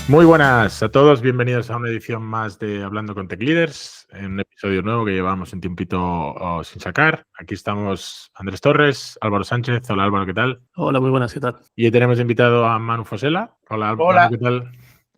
Muy buenas a todos, bienvenidos a una edición más de Hablando con Tech Leaders, en un episodio nuevo que llevamos un tiempito sin sacar. Aquí estamos Andrés Torres, Álvaro Sánchez. Hola Álvaro, ¿qué tal? Hola, muy buenas, ¿qué tal? Y hoy tenemos invitado a Manu Fosela. Hola Manu, Hola. ¿qué tal?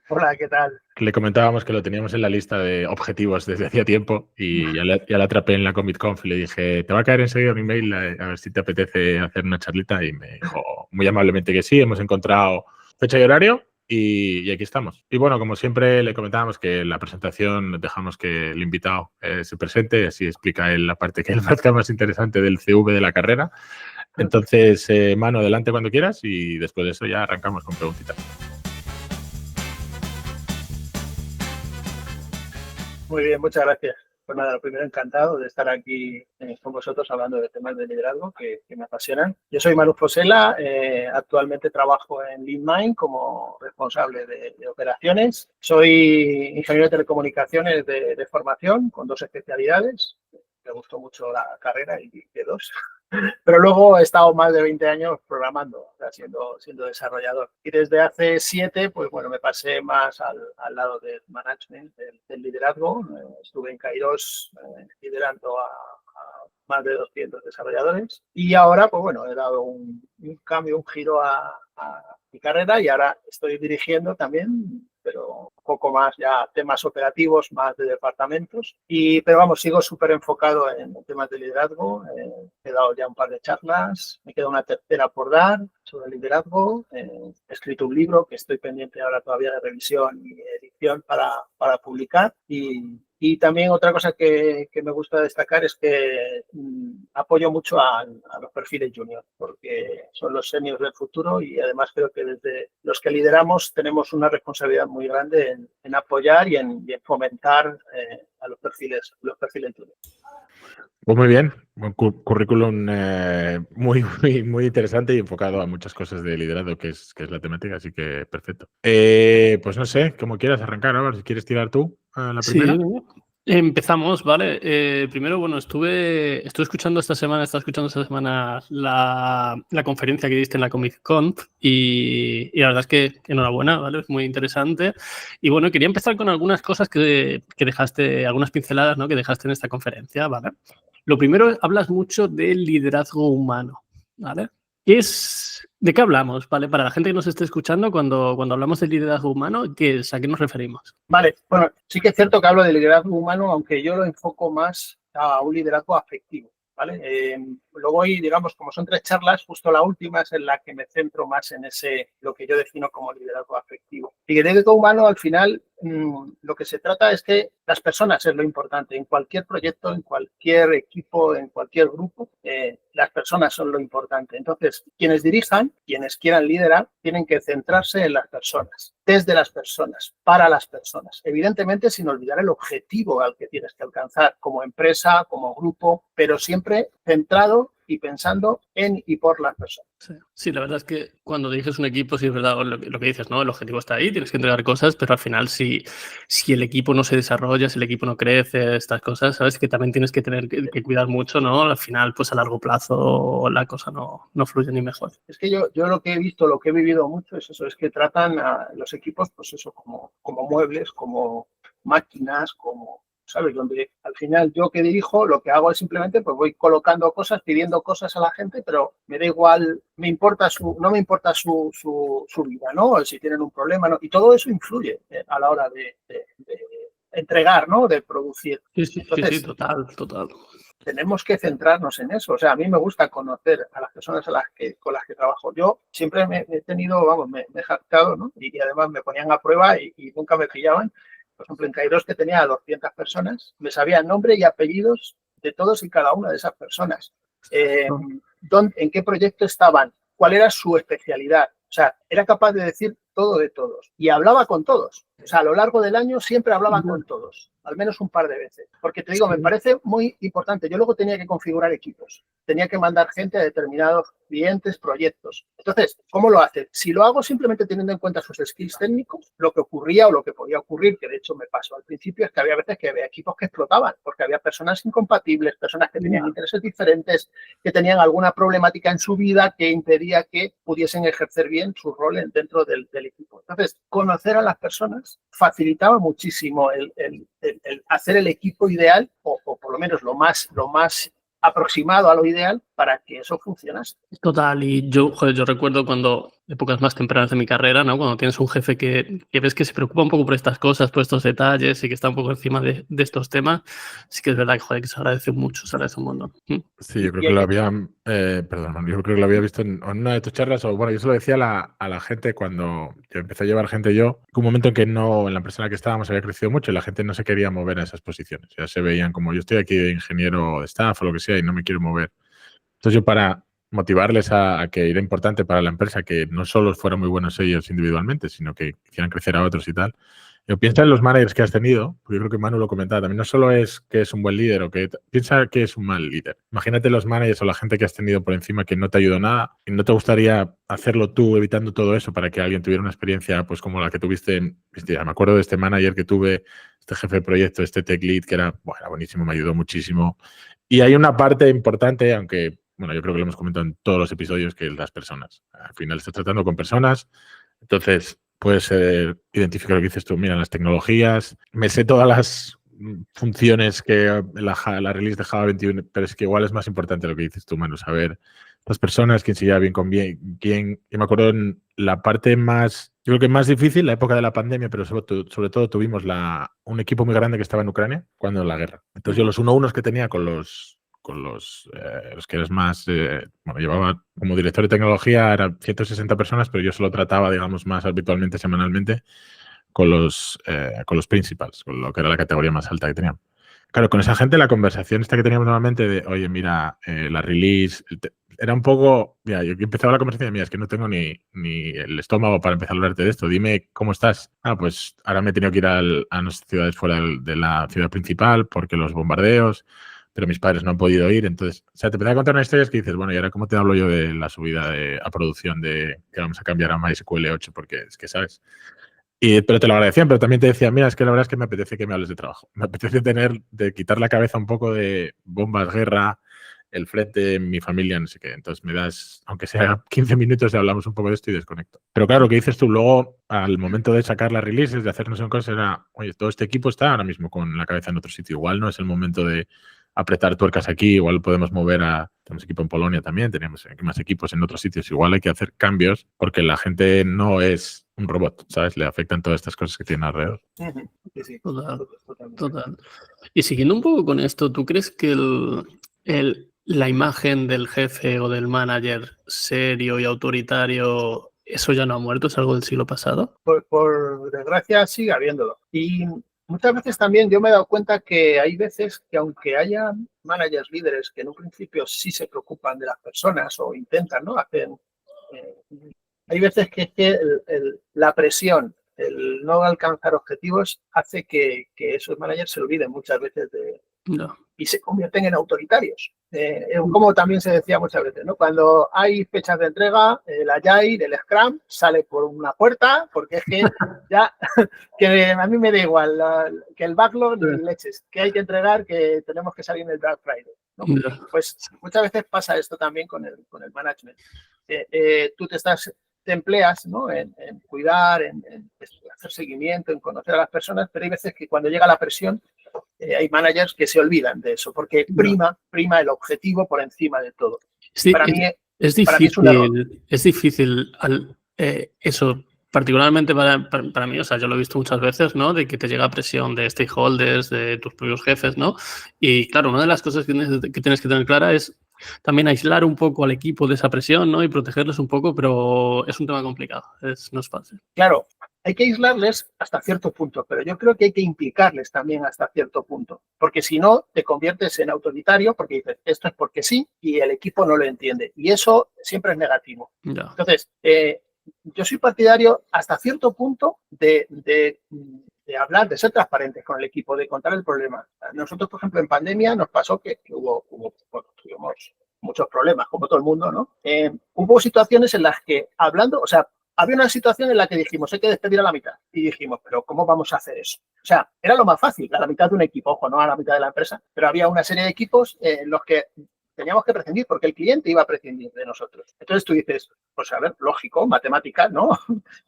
Hola, ¿qué tal? Le comentábamos que lo teníamos en la lista de objetivos desde hacía tiempo y ya le atrapé en la Comic Conf y le dije, te va a caer enseguida un email a ver si te apetece hacer una charlita, y me dijo muy amablemente que sí. Hemos encontrado fecha y horario y aquí estamos. Y bueno, como siempre le comentábamos que en la presentación dejamos que el invitado se presente, así explica él la parte que él parezca más interesante del CV de la carrera. Entonces, Manu, adelante cuando quieras y después de eso ya arrancamos con preguntitas. Muy bien, muchas gracias. Pues nada, lo primero, encantado de estar aquí con vosotros hablando de temas de liderazgo que me apasionan. Yo soy Manu Fosela, actualmente trabajo en LeanMind como responsable de operaciones. Soy ingeniero de telecomunicaciones de formación con 2 especialidades. Me gustó mucho la carrera y de 2. Pero luego he estado más de 20 años programando, o sea, siendo desarrollador. Y desde hace 7, pues bueno, me pasé más al lado del management, del liderazgo. Estuve en Kairos liderando a más de 200 desarrolladores. Y ahora, pues bueno, he dado un cambio, un giro a mi carrera y ahora estoy dirigiendo también, pero un poco más ya temas operativos, más de departamentos. Pero vamos, sigo súper enfocado en temas de liderazgo. He dado ya un par de charlas, me queda una tercera por dar sobre liderazgo. He escrito un libro que estoy pendiente ahora todavía de revisión y edición para publicar. Y también otra cosa que me gusta destacar es que apoyo mucho a los perfiles junior, porque son los seniors del futuro y además creo que desde los que lideramos tenemos una responsabilidad muy grande en apoyar y en fomentar a los perfiles junior. Pues muy bien, un currículum muy interesante y enfocado a muchas cosas de liderazgo, que es la temática, así que perfecto. Pues no sé, como quieras arrancar, ahora si quieres tirar tú la primera. Sí, empezamos, ¿vale? Primero, bueno, estuve escuchando esta semana la conferencia que diste en la Comic Conf y la verdad es que enhorabuena, ¿vale? Es muy interesante. Y bueno, quería empezar con algunas cosas que dejaste, algunas pinceladas, ¿no?, que dejaste en esta conferencia, ¿vale? Lo primero, hablas mucho del liderazgo humano, ¿vale? ¿De qué hablamos, ¿vale? Para la gente que nos esté escuchando, cuando hablamos de liderazgo humano, ¿a qué nos referimos? Vale, bueno, sí que es cierto que hablo de liderazgo humano, aunque yo lo enfoco más a un liderazgo afectivo, ¿vale? Luego hoy, digamos, como son 3 charlas, justo la última es en la que me centro más en lo que yo defino como liderazgo afectivo. Liderazgo humano, al final, lo que se trata es que las personas es lo importante. En cualquier proyecto, en cualquier equipo, en cualquier grupo, las personas son lo importante. Entonces, quienes dirijan, quienes quieran liderar, tienen que centrarse en las personas, desde las personas, para las personas. Evidentemente, sin olvidar el objetivo al que tienes que alcanzar como empresa, como grupo, pero siempre centrado y pensando en y por las personas. Sí, la verdad es que cuando diriges un equipo, sí es verdad lo que dices, ¿no? El objetivo está ahí, tienes que entregar cosas, pero al final si el equipo no se desarrolla, si el equipo no crece, estas cosas, sabes que también tienes que tener que cuidar mucho, ¿no? Al final, pues a largo plazo la cosa no fluye ni mejor. Es que yo lo que he visto, lo que he vivido mucho es eso, es que tratan a los equipos, pues eso, como muebles, como máquinas, como, ¿sabes? Donde al final yo que dirijo, lo que hago es simplemente, pues voy colocando cosas, pidiendo cosas a la gente, pero me da igual, no me importa su vida, ¿no? Si tienen un problema, ¿no? Y todo eso influye a la hora de entregar, ¿no? De producir. Sí, Entonces, sí, total. Tenemos que centrarnos en eso. O sea, a mí me gusta conocer a las personas con las que trabajo. Yo siempre me he tenido, vamos, me he jactado, ¿no? Y además me ponían a prueba y nunca me pillaban. Por ejemplo, en Kairos, que tenía 200 personas, me sabía nombre y apellidos de todos y cada una de esas personas. ¿En qué proyecto estaban? ¿Cuál era su especialidad? O sea, era capaz de decir todo de todos y hablaba con todos. O sea, a lo largo del año siempre hablaba con todos, al menos un par de veces. Porque te digo, me parece muy importante. Yo luego tenía que configurar equipos, tenía que mandar gente a determinados clientes, proyectos. Entonces, ¿cómo lo hace? Si lo hago simplemente teniendo en cuenta sus skills técnicos, lo que ocurría o lo que podía ocurrir, que de hecho me pasó al principio, es que había veces que había equipos que explotaban, porque había personas incompatibles, personas que tenían intereses diferentes, que tenían alguna problemática en su vida que impedía que pudiesen ejercer bien su rol dentro del equipo. Entonces, conocer a las personas facilitaba muchísimo el hacer el equipo ideal o por lo menos lo más aproximado a lo ideal para que eso funcionase. Total, y yo recuerdo cuando, épocas más tempranas de mi carrera, ¿no? Cuando tienes un jefe que ves que se preocupa un poco por estas cosas, por estos detalles y que está un poco encima de estos temas, sí que es verdad que, que se agradece mucho, se agradece un montón. Sí, yo creo que lo había, perdón, yo creo que lo había visto en una de tus charlas, o bueno, yo se lo decía a la gente cuando yo empecé a llevar gente yo, que un momento en que no, en la empresa en la que estábamos había crecido mucho y la gente no se quería mover a esas posiciones, ya se veían como yo estoy aquí de ingeniero de staff o lo que sea y no me quiero mover. Entonces yo para motivarles a que era importante para la empresa que no solo fueran muy buenos ellos individualmente, sino que hicieran crecer a otros y tal. Yo piensa en los managers que has tenido, porque yo creo que Manu lo comentaba también, no solo es que es un buen líder o que piensa que es un mal líder. Imagínate los managers o la gente que has tenido por encima que no te ayudó nada y no te gustaría hacerlo tú evitando todo eso para que alguien tuviera una experiencia pues como la que tuviste me acuerdo de este manager que tuve, este jefe de proyecto, este tech lead que era buenísimo, me ayudó muchísimo. Y hay una parte importante, aunque bueno, yo creo que lo hemos comentado en todos los episodios, que es las personas. Al final estás tratando con personas, entonces puedes identificar lo que dices tú. Mira, las tecnologías, me sé todas las funciones que la release de Java 21, pero es que igual es más importante lo que dices tú, Manu, saber las personas, quién se lleva bien con quién. Yo me acuerdo en la parte más, yo creo que más difícil, la época de la pandemia, pero sobre todo tuvimos un equipo muy grande que estaba en Ucrania cuando la guerra. Entonces yo los 1-1 que tenía con los que eres más, bueno, llevaba como director de tecnología, eran 160 personas, pero yo solo trataba, digamos, más habitualmente, semanalmente, con los principals, con lo que era la categoría más alta que tenían. Claro, con esa gente la conversación esta que teníamos normalmente de, oye, mira, la release, era un poco, mira, yo empezaba la conversación y mira, es que no tengo ni el estómago para empezar a hablarte de esto, dime cómo estás. Pues ahora me he tenido que ir a nuestras ciudades fuera de la ciudad principal porque los bombardeos, pero mis padres no han podido ir, entonces, o sea, te empezaba a contar una historia que dices, bueno, ¿y ahora cómo te hablo yo de la subida a producción de que vamos a cambiar a MySQL 8? Porque es que, ¿sabes? Pero te lo agradecían, pero también te decían, mira, es que la verdad es que me apetece que me hables de trabajo. Me apetece de quitar la cabeza un poco de bombas, guerra, el frente, mi familia, no sé qué. Entonces me das, aunque sea 15 minutos, y hablamos un poco de esto y desconecto. Pero claro, lo que dices tú luego, al momento de sacar las releases, de hacer no sé qué cosas, era, oye, todo este equipo está ahora mismo con la cabeza en otro sitio. Igual no es el momento de apretar tuercas aquí, igual podemos mover tenemos equipo en Polonia también, tenemos más equipos en otros sitios, igual hay que hacer cambios porque la gente no es un robot, ¿sabes? Le afectan todas estas cosas que tiene alrededor. Sí, sí. Total. Y siguiendo un poco con esto, ¿tú crees que la imagen del jefe o del manager serio y autoritario, eso ya no ha muerto? ¿Es algo del siglo pasado? Por desgracia sigue habiéndolo. Y muchas veces también yo me he dado cuenta que hay veces que aunque haya managers, líderes que en un principio sí se preocupan de las personas o intentan, ¿no? Hay veces que la presión, el no alcanzar objetivos hace que esos managers se olviden muchas veces y se convierten en autoritarios. Como también se decía muchas veces, ¿no? Cuando hay fechas de entrega, el Agile, el Scrum, sale por una puerta, porque es que ya, que a mí me da igual que el backlog ni leches, que hay que entregar, que tenemos que salir en el Black Friday, ¿no? Pues muchas veces pasa esto también con el management. Tú te empleas, ¿no? en cuidar, en hacer seguimiento, en conocer a las personas, pero hay veces que cuando llega la presión, hay managers que se olvidan de eso, porque prima el objetivo por encima de todo. Sí, para mí es difícil, un error. Es difícil eso, particularmente para mí, o sea, yo lo he visto muchas veces, ¿no? De que te llega presión de stakeholders, de tus propios jefes, ¿no? Y claro, una de las cosas que tienes que tener clara es también aislar un poco al equipo de esa presión, ¿no? Y protegerles un poco, pero es un tema complicado, no es fácil. Claro, hay que aislarles hasta cierto punto, pero yo creo que hay que implicarles también hasta cierto punto, porque si no, te conviertes en autoritario porque dices, esto es porque sí, y el equipo no lo entiende, y eso siempre es negativo. Ya. Entonces, yo soy partidario hasta cierto punto de hablar, de ser transparentes con el equipo, de contar el problema. Nosotros, por ejemplo, en pandemia nos pasó que tuvimos muchos problemas, como todo el mundo, ¿no? Hubo situaciones en las que hablando, o sea, había una situación en la que dijimos, hay que despedir a la mitad. Y dijimos, pero ¿cómo vamos a hacer eso? O sea, era lo más fácil, a la mitad de un equipo, ojo, no a la mitad de la empresa, pero había una serie de equipos en los que teníamos que prescindir porque el cliente iba a prescindir de nosotros. Entonces tú dices, pues a ver, lógico, matemática, ¿no?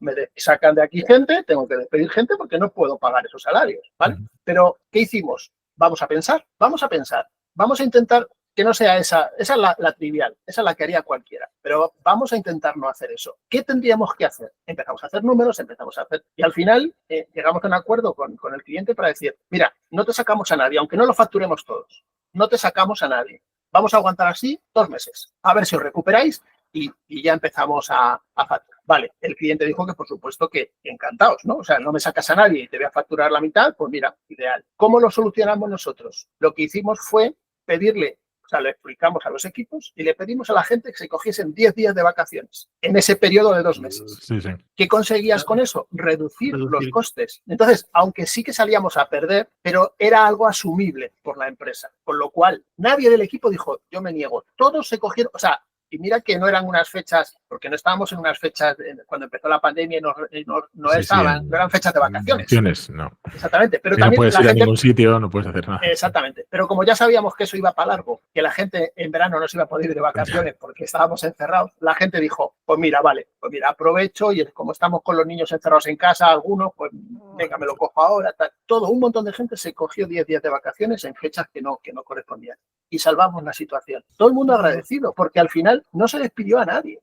Me sacan de aquí gente, tengo que despedir gente porque no puedo pagar esos salarios, ¿vale? Pero, ¿qué hicimos? Vamos a pensar, vamos a intentar que no sea esa es la trivial, esa es la que haría cualquiera, pero vamos a intentar no hacer eso. ¿Qué tendríamos que hacer? Empezamos a hacer números, y al final llegamos a un acuerdo con el cliente para decir, mira, no te sacamos a nadie, aunque no lo facturemos todos, no te sacamos a nadie. Vamos a aguantar así 2 meses, a ver si os recuperáis y ya empezamos a facturar. Vale, el cliente dijo que por supuesto que encantados, ¿no? O sea, no me sacas a nadie y te voy a facturar la mitad, pues mira, ideal. ¿Cómo lo solucionamos nosotros? Lo que hicimos fue pedirle, o sea, le explicamos a los equipos y le pedimos a la gente que se cogiesen 10 días de vacaciones en ese periodo de 2 meses. Sí, sí. ¿Qué conseguías con eso? Reducir los costes. Entonces, aunque sí que salíamos a perder, pero era algo asumible por la empresa. Con lo cual, nadie del equipo dijo, yo me niego. Todos se cogieron, o sea, y mira que no eran unas fechas, porque no estábamos en unas fechas, cuando empezó la pandemia y no eran fechas de vacaciones. No. Exactamente. Pero si también no puedes la ir gente, a ningún sitio, no puedes hacer nada. Exactamente. Pero como ya sabíamos que eso iba para largo, que la gente en verano no se iba a poder ir de vacaciones porque estábamos encerrados, la gente dijo, pues mira, vale, pues mira, aprovecho y como estamos con los niños encerrados en casa, algunos, pues venga, me lo cojo ahora, tal. Un montón de gente se cogió 10 días de vacaciones en fechas que no correspondían. Y salvamos la situación. Todo el mundo agradecido, porque al final no se despidió a nadie.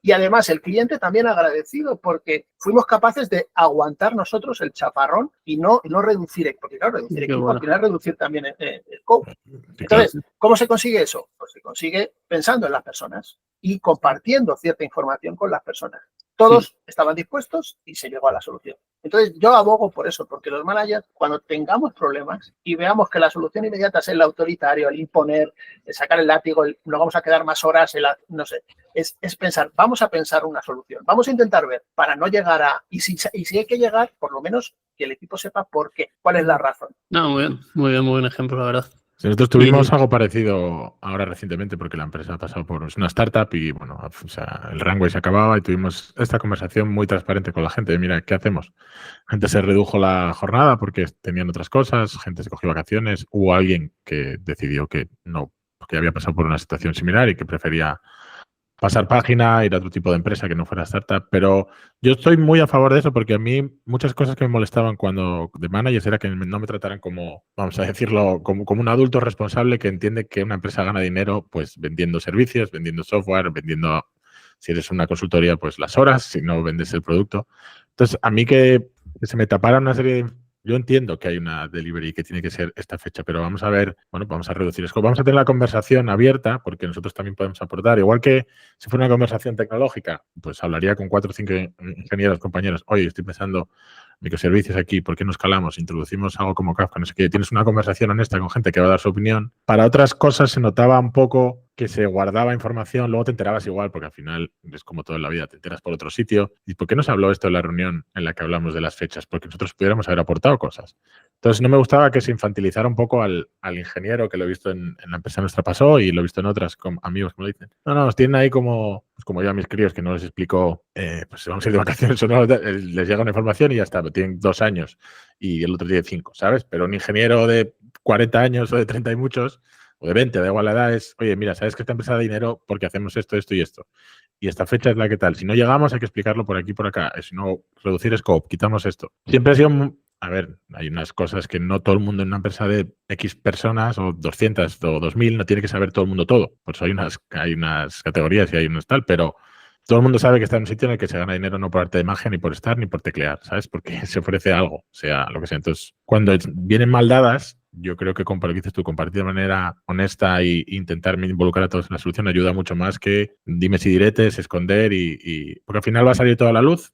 Y además el cliente también agradecido, porque fuimos capaces de aguantar nosotros el chaparrón y no reducir, porque claro, reducir equipo, al final reducir también el coste. Entonces, ¿cómo se consigue eso? Pues se consigue pensando en las personas y compartiendo cierta información con las personas. Todos estaban dispuestos y se llegó a la solución. Entonces, yo abogo por eso, porque los managers, cuando tengamos problemas y veamos que la solución inmediata es el autoritario, el imponer, el sacar el látigo, nos vamos a quedar más horas, no sé, es pensar, vamos a pensar una solución, vamos a intentar ver para no llegar a... Y si hay que llegar, por lo menos que el equipo sepa por qué, cuál es la razón. No, muy buen ejemplo, la verdad. Nosotros tuvimos algo parecido ahora recientemente porque la empresa ha pasado por una startup y bueno, o sea, el runway se acababa y tuvimos esta conversación muy transparente con la gente. Mira, ¿qué hacemos? Gente se redujo la jornada porque tenían otras cosas, gente se cogió vacaciones, hubo alguien que decidió que no, porque había pasado por una situación similar y que prefería pasar página, ir a otro tipo de empresa que no fuera startup, pero yo estoy muy a favor de eso porque a mí muchas cosas que me molestaban cuando de managers era que no me trataran como, vamos a decirlo, como un adulto responsable que entiende que una empresa gana dinero pues vendiendo servicios, vendiendo software, vendiendo, si eres una consultoría, pues las horas, si no vendes el producto. Entonces, a mí que se me taparan una serie de... Yo entiendo que hay una delivery que tiene que ser esta fecha, pero vamos a ver, bueno, vamos a reducir eso. Vamos a tener la conversación abierta porque nosotros también podemos aportar. Igual que si fuera una conversación tecnológica, pues hablaría con 4 o 5 ingenieros, compañeros. Oye, estoy pensando microservicios aquí, ¿por qué no escalamos? Introducimos algo como Kafka, no sé qué. Tienes una conversación honesta con gente que va a dar su opinión. Para otras cosas se notaba un poco que se guardaba información, luego te enterabas igual, porque al final es como todo en la vida, te enteras por otro sitio. ¿Y por qué no se habló esto en la reunión en la que hablamos de las fechas? Porque nosotros pudiéramos haber aportado cosas. Entonces no me gustaba que se infantilizara un poco al ingeniero, que lo he visto en la empresa nuestra pasó y lo he visto en otras con amigos que me lo dicen. No, nos tienen ahí como yo a mis críos que no les explico, pues vamos a ir de vacaciones o no, les llega una información y ya está, tienen 2 años y el otro tiene 5, ¿sabes? Pero un ingeniero de 40 años o de 30 y muchos, o de 20, da igual la edad, es, oye, mira, ¿sabes que esta empresa da dinero porque hacemos esto, esto y esto? Y esta fecha es la que tal. Si no llegamos hay que explicarlo por aquí, por acá. Si no, reducir scope, quitamos esto. Siempre ha sido... A ver, hay unas cosas que no todo el mundo en una empresa de X personas o 200 o 2000 no tiene que saber todo el mundo todo. Por eso hay unas categorías y hay unos tal, pero todo el mundo sabe que está en un sitio en el que se gana dinero no por arte de magia, ni por estar, ni por teclear, ¿sabes? Porque se ofrece algo, sea lo que sea. Entonces, cuando vienen mal dadas, yo creo que, como lo que dices tú, compartir de manera honesta e intentar involucrar a todos en la solución ayuda mucho más que dimes y diretes, esconder porque al final va a salir toda la luz.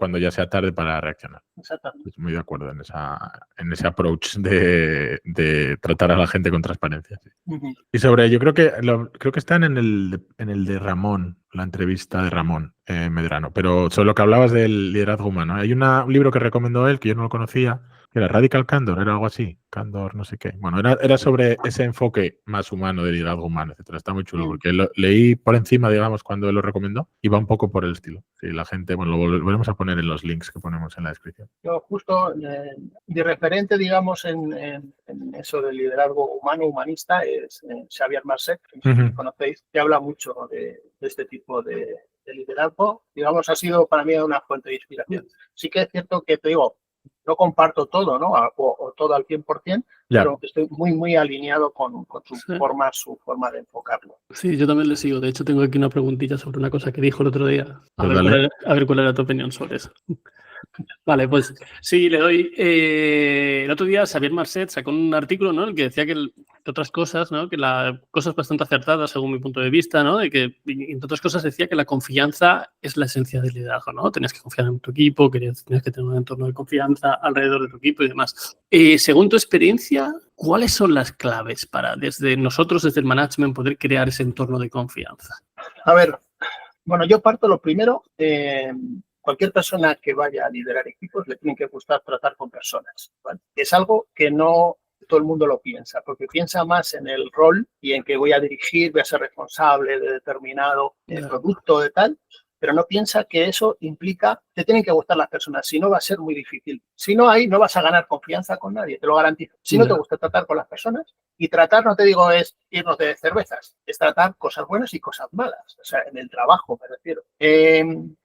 cuando ya sea tarde para reaccionar. Exactamente. Estoy muy de acuerdo en ese approach de tratar a la gente con transparencia. Sí. Y yo creo que están en el de Ramón, la entrevista de Ramón Medrano, pero sobre lo que hablabas del liderazgo humano. Hay un libro que recomendó él, que yo no lo conocía, que era Radical Candor, era algo así, Candor, no sé qué. Bueno, era sobre ese enfoque más humano de liderazgo humano, etcétera. Está muy chulo, porque leí por encima, digamos, cuando él lo recomendó, y va un poco por el estilo. Sí, la gente, bueno, lo volvemos a poner en los links que ponemos en la descripción. Yo justo, mi referente, digamos, en eso del liderazgo humano, humanista, es Xavier Marcet, que conocéis, que habla mucho de este tipo de liderazgo. Digamos, ha sido para mí una fuente de inspiración. Sí que es cierto que te digo, no comparto todo, ¿no? O todo al 100%, pero estoy muy alineado con su forma de enfocarlo. Sí, yo también le sigo. De hecho, tengo aquí una preguntilla sobre una cosa que dijo el otro día. A ver cuál era tu opinión sobre eso. Vale, pues sí, le doy. El otro día Xavier Marcet sacó un artículo, ¿no? En el que decía que otras cosas, ¿no? Que cosas bastante acertadas según mi punto de vista, ¿no? Y que, entre otras cosas, decía que la confianza es la esencia del liderazgo, ¿no? Tenías que confiar en tu equipo, tenías que tener un entorno de confianza alrededor de tu equipo y demás. Según tu experiencia, ¿cuáles son las claves para, desde nosotros, desde el management, poder crear ese entorno de confianza? A ver, bueno, yo parto lo primero. Cualquier persona que vaya a liderar equipos le tiene que gustar tratar con personas, ¿vale? Es algo que no todo el mundo lo piensa, porque piensa más en el rol y en que voy a dirigir, voy a ser responsable de determinado producto, de tal, pero no piensa que eso implica, te tienen que gustar las personas, si no va a ser muy difícil. Si no hay, no vas a ganar confianza con nadie, te lo garantizo. Si no te gusta tratar con las personas, y tratar, no te digo es irnos de cervezas, es tratar cosas buenas y cosas malas, o sea, en el trabajo me refiero.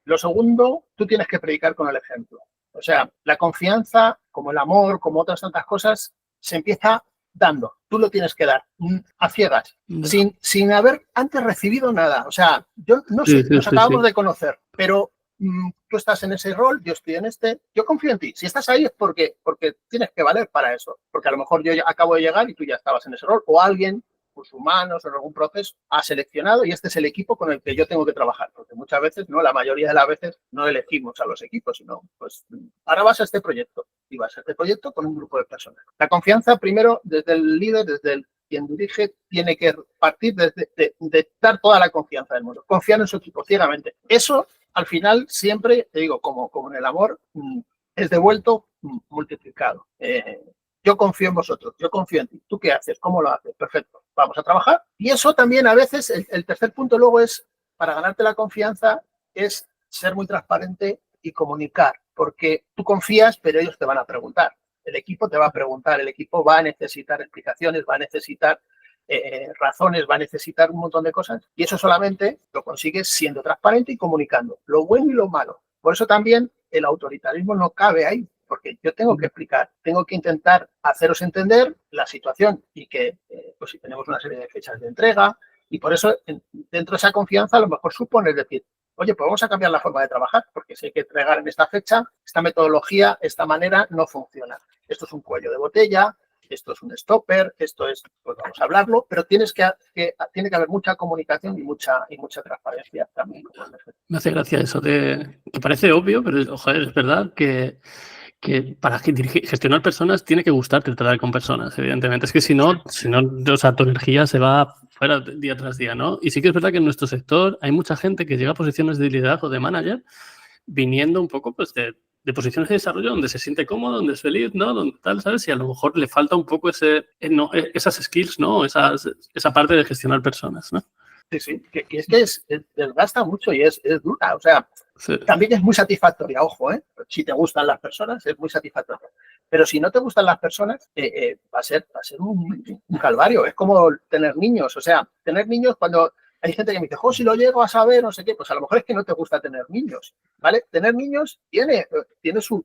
Lo segundo, tú tienes que predicar con el ejemplo. O sea, la confianza, como el amor, como otras tantas cosas, se empieza dando. Tú lo tienes que dar a ciegas, sin haber antes recibido nada. O sea, yo no sé, nos acabamos de conocer, pero tú estás en ese rol, yo estoy en este, yo confío en ti. Si estás ahí es porque tienes que valer para eso. Porque a lo mejor yo ya acabo de llegar y tú ya estabas en ese rol, o alguien, pues humanos o en algún proceso, ha seleccionado y este es el equipo con el que yo tengo que trabajar. Porque muchas veces, no, la mayoría de las veces no elegimos a los equipos, sino pues ahora vas a este proyecto y vas a este proyecto con un grupo de personas. La confianza, primero, desde el líder, desde quien dirige, tiene que partir de dar toda la confianza del mundo, confiar en su equipo ciegamente. Eso, al final, siempre, te digo, como en el amor, es devuelto multiplicado. Yo confío en vosotros, yo confío en ti. ¿Tú qué haces? ¿Cómo lo haces? Perfecto. Vamos a trabajar. Y eso también a veces, el tercer punto luego es, para ganarte la confianza, es ser muy transparente y comunicar. Porque tú confías, pero ellos te van a preguntar. El equipo te va a preguntar, el equipo va a necesitar explicaciones, va a necesitar razones, va a necesitar un montón de cosas. Y eso solamente lo consigues siendo transparente y comunicando lo bueno y lo malo. Por eso también el autoritarismo no cabe ahí. Porque yo tengo que explicar, tengo que intentar haceros entender la situación y que, pues si tenemos una serie de fechas de entrega, y por eso dentro de esa confianza a lo mejor supone decir, oye, pues vamos a cambiar la forma de trabajar, porque si hay que entregar en esta fecha, esta metodología, esta manera no funciona. Esto es un cuello de botella, esto es un stopper, esto es, pues vamos a hablarlo, pero tiene que haber mucha comunicación y mucha transparencia también. Me hace gracia eso que parece obvio, pero joder, es verdad que para gestionar personas tiene que gustarte tratar con personas, evidentemente. Es que si no, o sea, tu energía se va fuera día tras día, ¿no? Y sí que es verdad que en nuestro sector hay mucha gente que llega a posiciones de liderazgo, de manager, viniendo un poco pues de posiciones de desarrollo donde se siente cómodo, donde es feliz, ¿no? Donde tal, ¿sabes? Y a lo mejor le falta un poco esas skills, ¿no? Esa parte de gestionar personas, ¿no? Sí, que es que desgasta mucho y es dura, o sea, sí. También es muy satisfactoria, ojo, si te gustan las personas es muy satisfactoria, pero si no te gustan las personas va a ser un calvario, es como tener niños, o sea, tener niños cuando hay gente que me dice, si lo llego a saber, no sé qué, pues a lo mejor es que no te gusta tener niños, ¿vale? Tener niños tiene su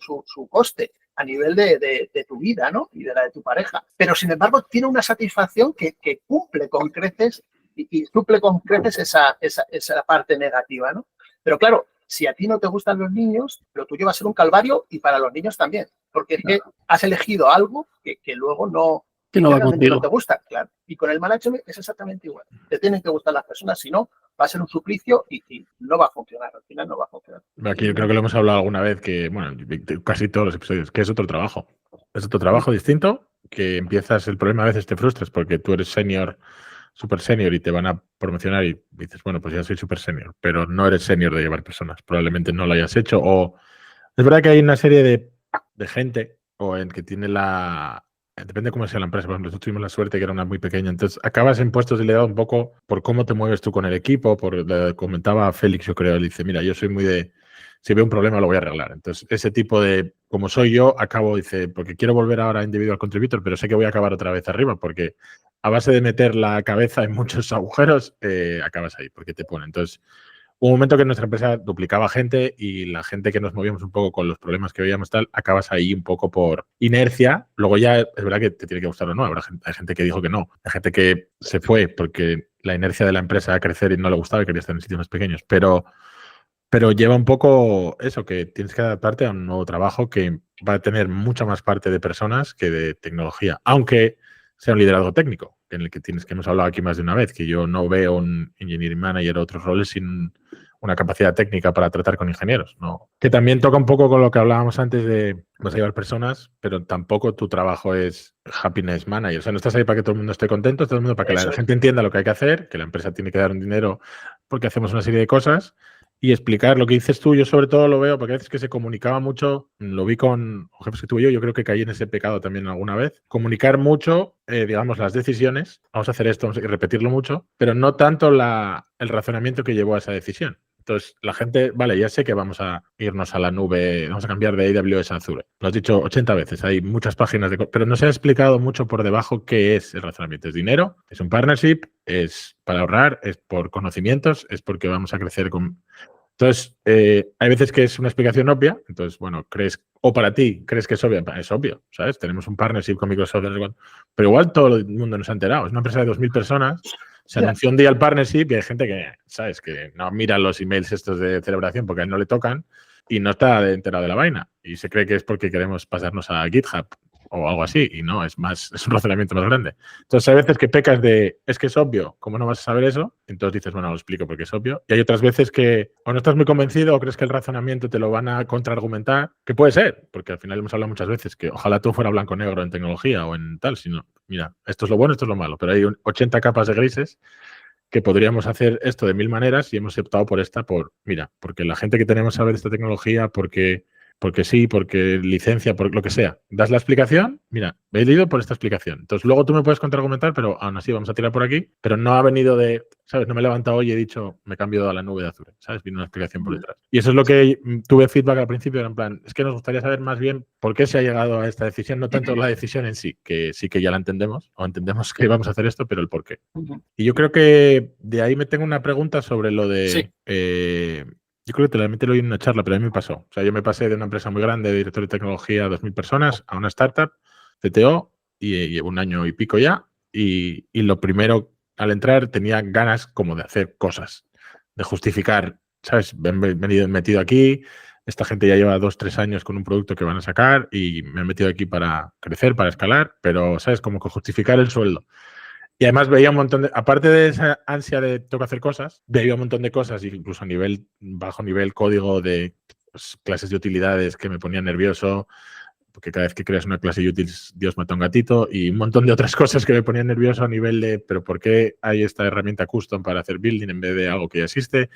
coste a nivel de tu vida, ¿no? Y de la de tu pareja, pero sin embargo tiene una satisfacción que cumple con creces y suple con creces esa parte negativa, ¿no? Pero claro, si a ti no te gustan los niños, lo tuyo va a ser un calvario y para los niños también, porque es que has elegido algo que luego Que no va realmente contigo. no te gustan, claro. Y con el management es exactamente igual. Te tienen que gustar las personas, si no, va a ser un suplicio y no va a funcionar. Al final no va a funcionar. Aquí yo creo que lo hemos hablado alguna vez, que, bueno, casi todos los episodios, que es otro trabajo. Es otro trabajo distinto, que empiezas, el problema a veces te frustras porque tú eres senior, super senior y te van a promocionar y dices, bueno, pues ya soy super senior, pero no eres senior de llevar personas. Probablemente no lo hayas hecho o... Es verdad que hay una serie de gente o en que tiene la... Depende de cómo sea la empresa. Por ejemplo, nosotros tuvimos la suerte que era una muy pequeña. Entonces, acabas en puestos de liderazgo un poco por cómo te mueves tú con el equipo. Comentaba Félix, yo creo, él dice, mira, yo soy muy de... Si veo un problema, lo voy a arreglar. Entonces, ese tipo de... Como soy yo, acabo, dice, porque quiero volver ahora a individual contributor, pero sé que voy a acabar otra vez arriba, porque a base de meter la cabeza en muchos agujeros, acabas ahí, porque te pone. Entonces, hubo un momento que nuestra empresa duplicaba gente y la gente que nos movíamos un poco con los problemas que veíamos tal, acabas ahí un poco por inercia. Luego ya es verdad que te tiene que gustar o no. Hay gente que dijo que no. Hay gente que se fue porque la inercia de la empresa era crecer y no le gustaba y quería estar en sitios más pequeños. Pero lleva un poco eso, que tienes que adaptarte a un nuevo trabajo que va a tener mucha más parte de personas que de tecnología. Aunque sea un liderazgo técnico, en el que hemos hablado aquí más de una vez, que yo no veo un engineering manager o otros roles sin una capacidad técnica para tratar con ingenieros, ¿no? Que también toca un poco con lo que hablábamos antes de vas a llevar personas, pero tampoco tu trabajo es happiness manager. O sea, no estás ahí para que todo el mundo esté contento, todo el mundo para que la gente entienda lo que hay que hacer, que la empresa tiene que dar un dinero porque hacemos una serie de cosas y explicar lo que dices tú. Yo sobre todo lo veo porque a veces que se comunicaba mucho, lo vi con jefes que tuve yo creo que caí en ese pecado también alguna vez. Comunicar mucho, digamos, las decisiones, vamos a hacer esto, vamos a repetirlo mucho, pero no tanto el razonamiento que llevó a esa decisión. Entonces, la gente, vale, ya sé que vamos a irnos a la nube, vamos a cambiar de AWS a Azure. Lo has dicho 80 veces, hay muchas páginas pero no se ha explicado mucho por debajo qué es el razonamiento. Es dinero, es un partnership, es para ahorrar, es por conocimientos, es porque vamos a crecer con... Entonces, hay veces que es una explicación obvia, entonces, bueno, o para ti crees que es obvia, es obvio, ¿sabes? Tenemos un partnership con Microsoft, pero igual todo el mundo nos ha enterado. Es una empresa de 2.000 personas. Se anunció un día el partnership y hay gente que, ¿sabes? Que no mira los emails estos de celebración porque a él no le tocan y no está enterado de la vaina. Y se cree que es porque queremos pasarnos a GitHub o algo así. Y no, es un razonamiento más grande. Entonces, hay veces que pecas es que es obvio, ¿cómo no vas a saber eso? Entonces dices, bueno, lo explico porque es obvio. Y hay otras veces que o no estás muy convencido o crees que el razonamiento te lo van a contraargumentar, que puede ser, porque al final hemos hablado muchas veces que ojalá todo fuera blanco-negro en tecnología o en tal, sino, mira, esto es lo bueno, esto es lo malo, pero hay 80 capas de grises que podríamos hacer esto de 1000 maneras y hemos optado por mira, porque la gente que tenemos sabe de esta tecnología, porque sí, porque licencia, por lo que sea. Das la explicación, mira, me he leído por esta explicación. Entonces, luego tú me puedes contraargumentar, pero aún así vamos a tirar por aquí, pero no ha venido ¿sabes? No me he levantado hoy y he dicho, me he cambiado a la nube de Azure, ¿sabes? Vino una explicación por detrás. Y eso es lo que tuve feedback al principio, era en plan, es que nos gustaría saber más bien por qué se ha llegado a esta decisión, no tanto la decisión en sí, que sí que ya la entendemos, o entendemos que vamos a hacer esto, pero el por qué. Y yo creo que de ahí me tengo una pregunta sobre lo de... Sí. Yo creo que te lo oí en una charla, pero a mí me pasó. O sea, yo me pasé de una empresa muy grande, de director de tecnología, 2.000 personas, a una startup, CTO, y llevo un año y pico ya. Y lo primero, al entrar, tenía ganas como de hacer cosas, de justificar, ¿sabes? Venido metido aquí, esta gente ya lleva 2-3 años con un producto que van a sacar y me han metido aquí para crecer, para escalar, pero, ¿sabes? Como que justificar el sueldo. Y además veía un montón aparte de esa ansia de tengo que hacer cosas, veía un montón de cosas, incluso a bajo nivel código de clases de utilidades que me ponían nervioso, porque cada vez que creas una clase de utils, Dios mata un gatito, y un montón de otras cosas que me ponían nervioso a nivel de, pero ¿por qué hay esta herramienta custom para hacer building en vez de algo que ya existe?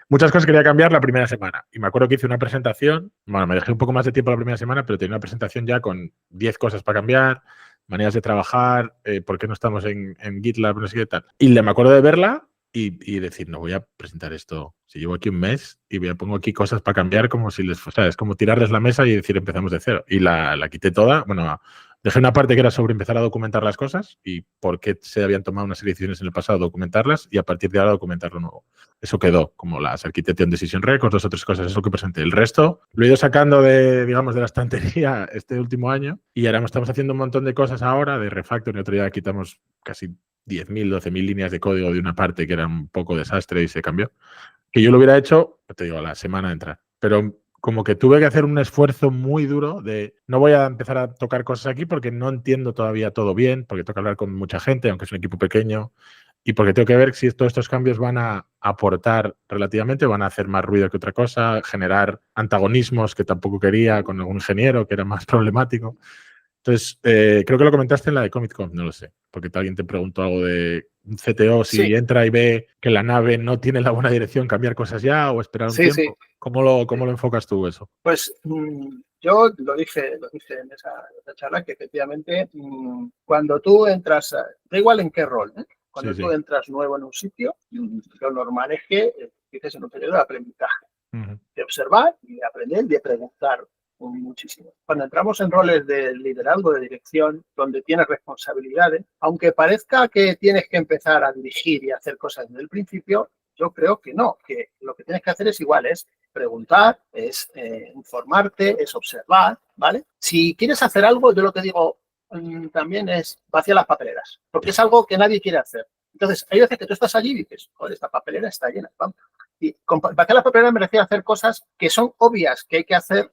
Muchas cosas quería cambiar la primera semana. Y me acuerdo que hice una presentación, bueno, me dejé un poco más de tiempo la primera semana, pero tenía una presentación ya con 10 cosas para cambiar, maneras de trabajar, por qué no estamos en GitLab, no sé qué tal. Y me acuerdo de verla y decir, no voy a presentar esto. Si llevo aquí un mes y pongo aquí cosas para cambiar como si o sea, es como tirarles la mesa y decir empezamos de cero. Y la quité toda. Bueno, dejé una parte que era sobre empezar a documentar las cosas y por qué se habían tomado unas serie de decisiones en el pasado, documentarlas y a partir de ahora documentar lo nuevo. Eso quedó, como las Architecture Decision Records, 2 o 3 cosas, es lo que presenté. El resto lo he ido sacando digamos, de la estantería este último año y ahora estamos haciendo un montón de cosas ahora, de refactor, y otro día quitamos casi 10.000, 12.000 líneas de código de una parte que era un poco desastre y se cambió. Que yo lo hubiera hecho, te digo, a la semana de entrar. Pero como que tuve que hacer un esfuerzo muy duro de no voy a empezar a tocar cosas aquí porque no entiendo todavía todo bien, porque tengo que hablar con mucha gente, aunque es un equipo pequeño, y porque tengo que ver si todos estos cambios van a aportar relativamente, van a hacer más ruido que otra cosa, generar antagonismos que tampoco quería con algún ingeniero que era más problemático. Entonces, creo que lo comentaste en la de Comic Con, no lo sé, porque alguien te preguntó algo de un CTO, si Sí. entra y ve que la nave no tiene la buena dirección, cambiar cosas ya o esperar un Sí, tiempo. sí. ¿Cómo lo enfocas tú eso? Pues yo lo dije en esa charla, que efectivamente cuando tú entras, da igual en qué rol, ¿eh? Cuando Sí, tú sí. entras nuevo en un sitio, lo normal es que empieces en un periodo de aprendizaje, de observar y de aprender y de preguntar muchísimo. Cuando entramos en roles de liderazgo, de dirección, donde tienes responsabilidades, aunque parezca que tienes que empezar a dirigir y hacer cosas desde el principio, yo creo que no, que lo que tienes que hacer es igual, es preguntar, es informarte, es observar, ¿vale? Si quieres hacer algo, yo lo que digo también es vaciar las papeleras, porque es algo que nadie quiere hacer. Entonces, hay veces que tú estás allí y dices, joder, esta papelera está llena, vamos. Y vaciar las papeleras me refiero a hacer cosas que son obvias, que hay que hacer,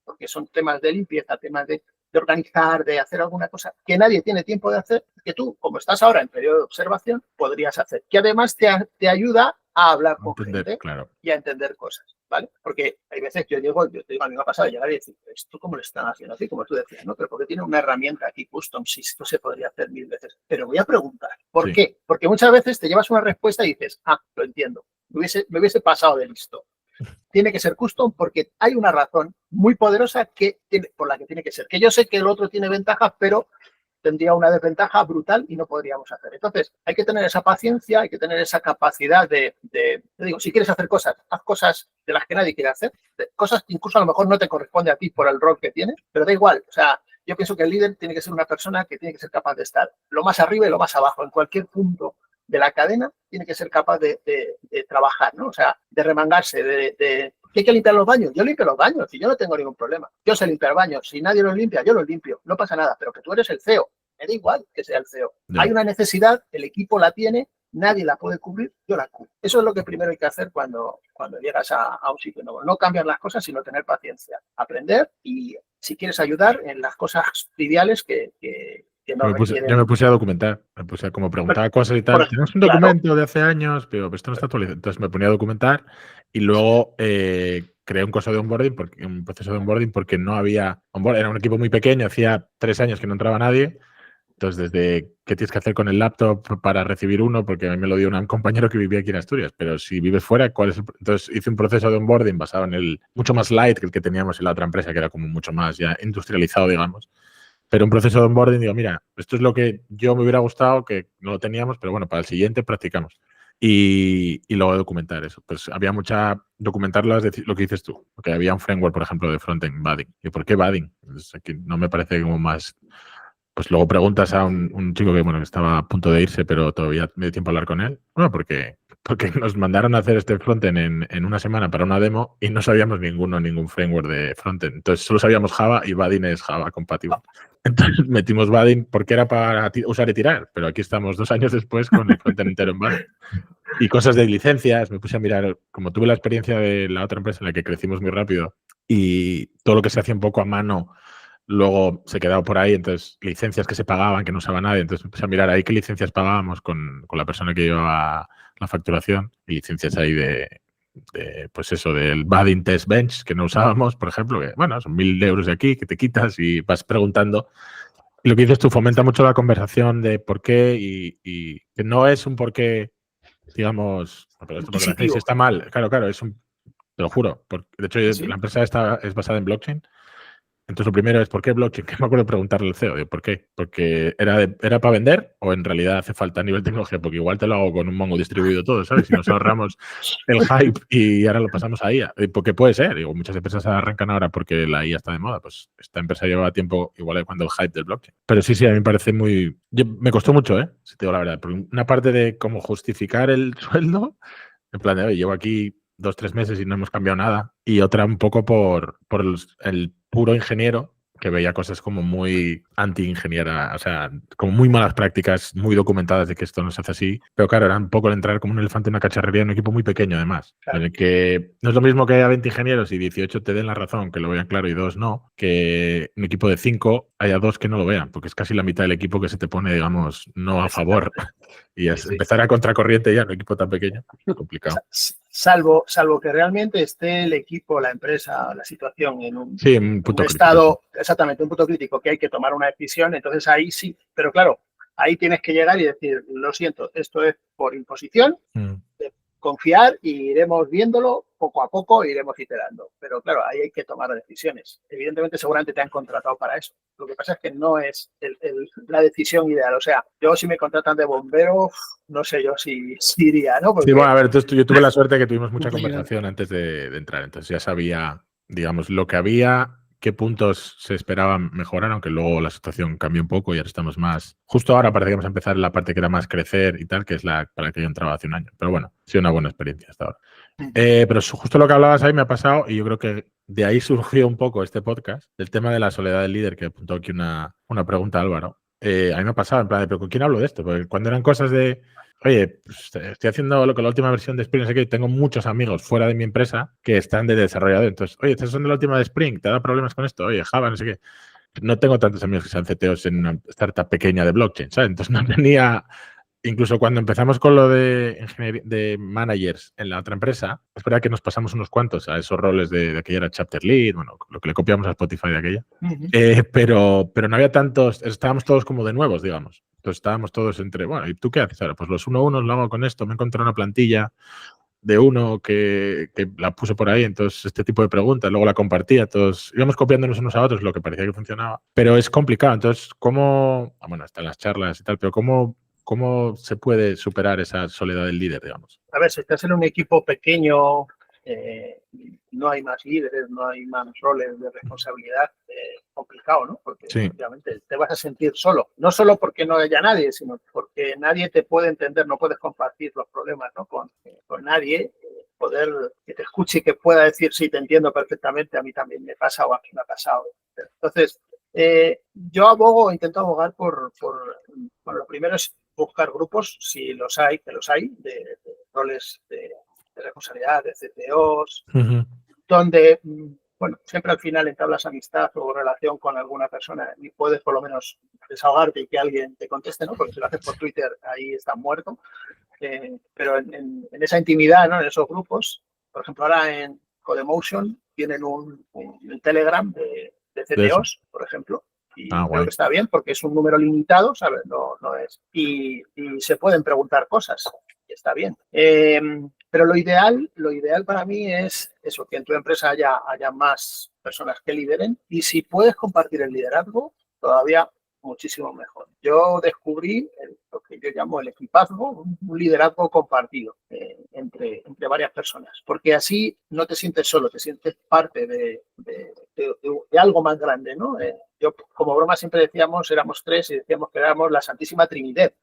porque son temas de limpieza, temas de organizar, de hacer alguna cosa que nadie tiene tiempo de hacer, que tú, como estás ahora en periodo de observación, podrías hacer, que además te ayuda a hablar con Entender, gente claro. y a entender cosas, ¿vale? Porque hay veces que yo te digo, a mí me ha pasado llegar y decir, ¿esto cómo lo están haciendo así? Como tú decías, ¿no? Pero porque tiene una herramienta aquí custom, si esto se podría hacer 1000 veces. Pero voy a preguntar, ¿por qué? Porque muchas veces te llevas una respuesta y dices, lo entiendo, me hubiese pasado de listo. Tiene que ser custom porque hay una razón muy poderosa por la que tiene que ser. Que yo sé que el otro tiene ventajas, pero tendría una desventaja brutal y no podríamos hacer. Entonces, hay que tener esa paciencia, hay que tener esa capacidad te digo, si quieres hacer cosas, haz cosas de las que nadie quiere hacer, cosas que incluso a lo mejor no te corresponde a ti por el rol que tienes, pero da igual. O sea, yo pienso que el líder tiene que ser una persona que tiene que ser capaz de estar lo más arriba y lo más abajo, en cualquier punto de la cadena, tiene que ser capaz de trabajar, ¿no? O sea, de remangarse, ¿que hay que limpiar los baños? Yo limpio los baños y yo no tengo ningún problema. Yo sé limpiar baños. Si nadie los limpia, yo los limpio. No pasa nada, pero que tú eres el CEO. Me da igual que sea el CEO. Hay una necesidad, el equipo la tiene, nadie la puede cubrir, yo la cubro. Eso es lo que primero hay que hacer cuando llegas a un sitio nuevo. No cambiar las cosas, sino tener paciencia. Aprender y, si quieres, ayudar en las cosas triviales que no requieren. Yo me puse a documentar, me puse a como preguntar cosas y tal. Tenemos un documento de hace años, pero esto no está actualizado. Entonces me ponía a documentar y luego creé un proceso de onboarding porque no había onboarding. Era un equipo muy pequeño, hacía 3 años que no entraba nadie. Entonces, desde qué tienes que hacer con el laptop para recibir uno, porque a mí me lo dio un compañero que vivía aquí en Asturias, pero si vives fuera, ¿cuál es Entonces hice un proceso de onboarding basado en el mucho más light que el que teníamos en la otra empresa, que era como mucho más ya industrializado, digamos. Pero un proceso de onboarding, digo, mira, esto es lo que yo me hubiera gustado, que no lo teníamos, pero bueno, para el siguiente practicamos. Y luego documentar eso. Pues había documentar lo que dices tú, porque había un framework, por ejemplo, de frontend, Vaadin. ¿Y por qué Vaadin? Pues aquí no me parece como más... Pues luego preguntas a un chico que estaba a punto de irse, pero todavía me dio tiempo a hablar con él. Bueno, porque nos mandaron a hacer este frontend en una semana para una demo y no sabíamos ningún framework de frontend. Entonces solo sabíamos Java y Vaadin es Java compatible. Entonces metimos Vaadin porque era para usar y tirar, pero aquí estamos 2 años después con el frontend entero en Vaadin. Y cosas de licencias, me puse a mirar, como tuve la experiencia de la otra empresa en la que crecimos muy rápido y todo lo que se hacía un poco a mano luego se quedaba por ahí, entonces licencias que se pagaban, que no usaba nadie, entonces empecé a mirar ahí qué licencias pagábamos con la persona que llevaba la facturación y licencias ahí pues eso, del Vaadin Test Bench que no usábamos, por ejemplo, que bueno, son 1000 euros de aquí que te quitas y vas preguntando. Y lo que dices tú fomenta mucho la conversación de por qué y que no es un por qué, digamos, pero esto porque lo hacéis está mal. Claro, te lo juro. De hecho, la empresa es basada en blockchain. Entonces, lo primero es, ¿por qué blockchain? Que me acuerdo de preguntarle al CEO, ¿por qué? ¿Porque era para vender o en realidad hace falta a nivel tecnología? Porque igual te lo hago con un Mongo distribuido todo, ¿sabes? Si nos ahorramos el hype y ahora lo pasamos a IA. Porque puede ser, digo, muchas empresas arrancan ahora porque la IA está de moda. Pues esta empresa lleva tiempo igual de cuando el hype del blockchain. Pero sí, a mí me parece me costó mucho, si te digo la verdad. Porque una parte de cómo justificar el sueldo, en plan de, oye, llevo aquí 2-3 meses y no hemos cambiado nada. Y otra un poco por el puro ingeniero que veía cosas como muy anti-ingeniera, o sea, como muy malas prácticas, muy documentadas de que esto no se hace así. Pero claro, era un poco el entrar como un elefante en una cacharrería en un equipo muy pequeño, además. Claro. En el que no es lo mismo que haya 20 ingenieros y 18 te den la razón, que lo vean claro, y 2 no, que un equipo de 5 haya 2 que no lo vean, porque es casi la mitad del equipo que se te pone, digamos, no a favor. Y es empezar a contracorriente ya en un equipo tan pequeño, complicado. Salvo que realmente esté el equipo, la empresa, la situación en un, sí, un punto crítico, estado, sí. Exactamente, un punto crítico que hay que tomar una decisión, entonces ahí sí, pero claro, ahí tienes que llegar y decir, lo siento, esto es por imposición, confiar y iremos viéndolo poco a poco, iremos iterando. Pero claro, ahí hay que tomar decisiones. Evidentemente, seguramente te han contratado para eso. Lo que pasa es que no es la decisión ideal. O sea, yo si me contratan de bombero, no sé yo si iría, ¿no? Porque... Sí, bueno, a ver, entonces yo tuve la suerte que tuvimos mucha conversación antes de entrar. Entonces ya sabía, digamos, lo que había, qué puntos se esperaban mejorar, aunque luego la situación cambió un poco y ahora estamos más... Justo ahora parece que vamos a empezar la parte que era más crecer y tal, que es la para la que yo entraba hace un año. Pero bueno, ha sido una buena experiencia hasta ahora. Pero justo lo que hablabas ahí me ha pasado y yo creo que de ahí surgió un poco este podcast, del tema de la soledad del líder, que apuntó aquí una pregunta Álvaro. A mí me ha pasado, en plan, ¿pero con quién hablo de esto? Porque cuando eran cosas de... Oye, pues estoy haciendo lo que la última versión de Spring, no sé qué, tengo muchos amigos fuera de mi empresa que están de desarrollador. Entonces, oye, ¿estás usando la última de Spring? ¿Te da problemas con esto? Oye, Java, no sé qué. No tengo tantos amigos que sean CTOs en una startup pequeña de blockchain, ¿sabes? Entonces no tenía... Incluso cuando empezamos con lo de ingeniería de managers en la otra empresa, es verdad que nos pasamos unos cuantos a esos roles de aquella era chapter lead, bueno, lo que le copiamos a Spotify de aquella. Pero no había tantos, estábamos todos como de nuevos, digamos. Entonces estábamos todos entre, bueno, ¿y tú qué haces ahora? Pues los 1-1 lo hago con esto, me encontré una plantilla de uno que la puse por ahí, entonces este tipo de preguntas, luego la compartía, todos íbamos copiándonos unos a otros, lo que parecía que funcionaba, pero es complicado. Entonces, ¿cómo? Bueno, están las charlas y tal, pero ¿cómo se puede superar esa soledad del líder, digamos? A ver, si estás en un equipo pequeño, no hay más líderes, no hay más roles de responsabilidad, complicado, ¿no? Porque sí, obviamente te vas a sentir solo. No solo porque no haya nadie, sino porque nadie te puede entender, no puedes compartir los problemas, ¿no? Con nadie, poder que te escuche y que pueda decir, sí, te entiendo perfectamente, a mí también me pasa o a mí me ha pasado. Entonces, yo intento abogar por bueno, lo primero es buscar grupos, si los hay, que los hay, de roles de responsabilidad, de CTOs, donde, bueno, siempre al final entablas amistad o relación con alguna persona y puedes por lo menos desahogarte y que alguien te conteste, ¿no? Porque si lo haces por Twitter, ahí está muerto. Pero en esa intimidad, ¿no? En esos grupos, por ejemplo, ahora en Codemotion tienen un Telegram de CTOs, por ejemplo. Y creo que está bien porque es un número limitado, ¿sabes? No es. Y se pueden preguntar cosas. Y está bien. Pero lo ideal para mí es eso, que en tu empresa haya más personas que lideren. Y si puedes compartir el liderazgo, todavía muchísimo mejor. Yo descubrí lo que yo llamo el equipazgo, un liderazgo compartido entre varias personas, porque así no te sientes solo, te sientes parte de algo más grande, ¿no? Yo, como broma, siempre decíamos, éramos 3 y decíamos que éramos la Santísima Trinidad,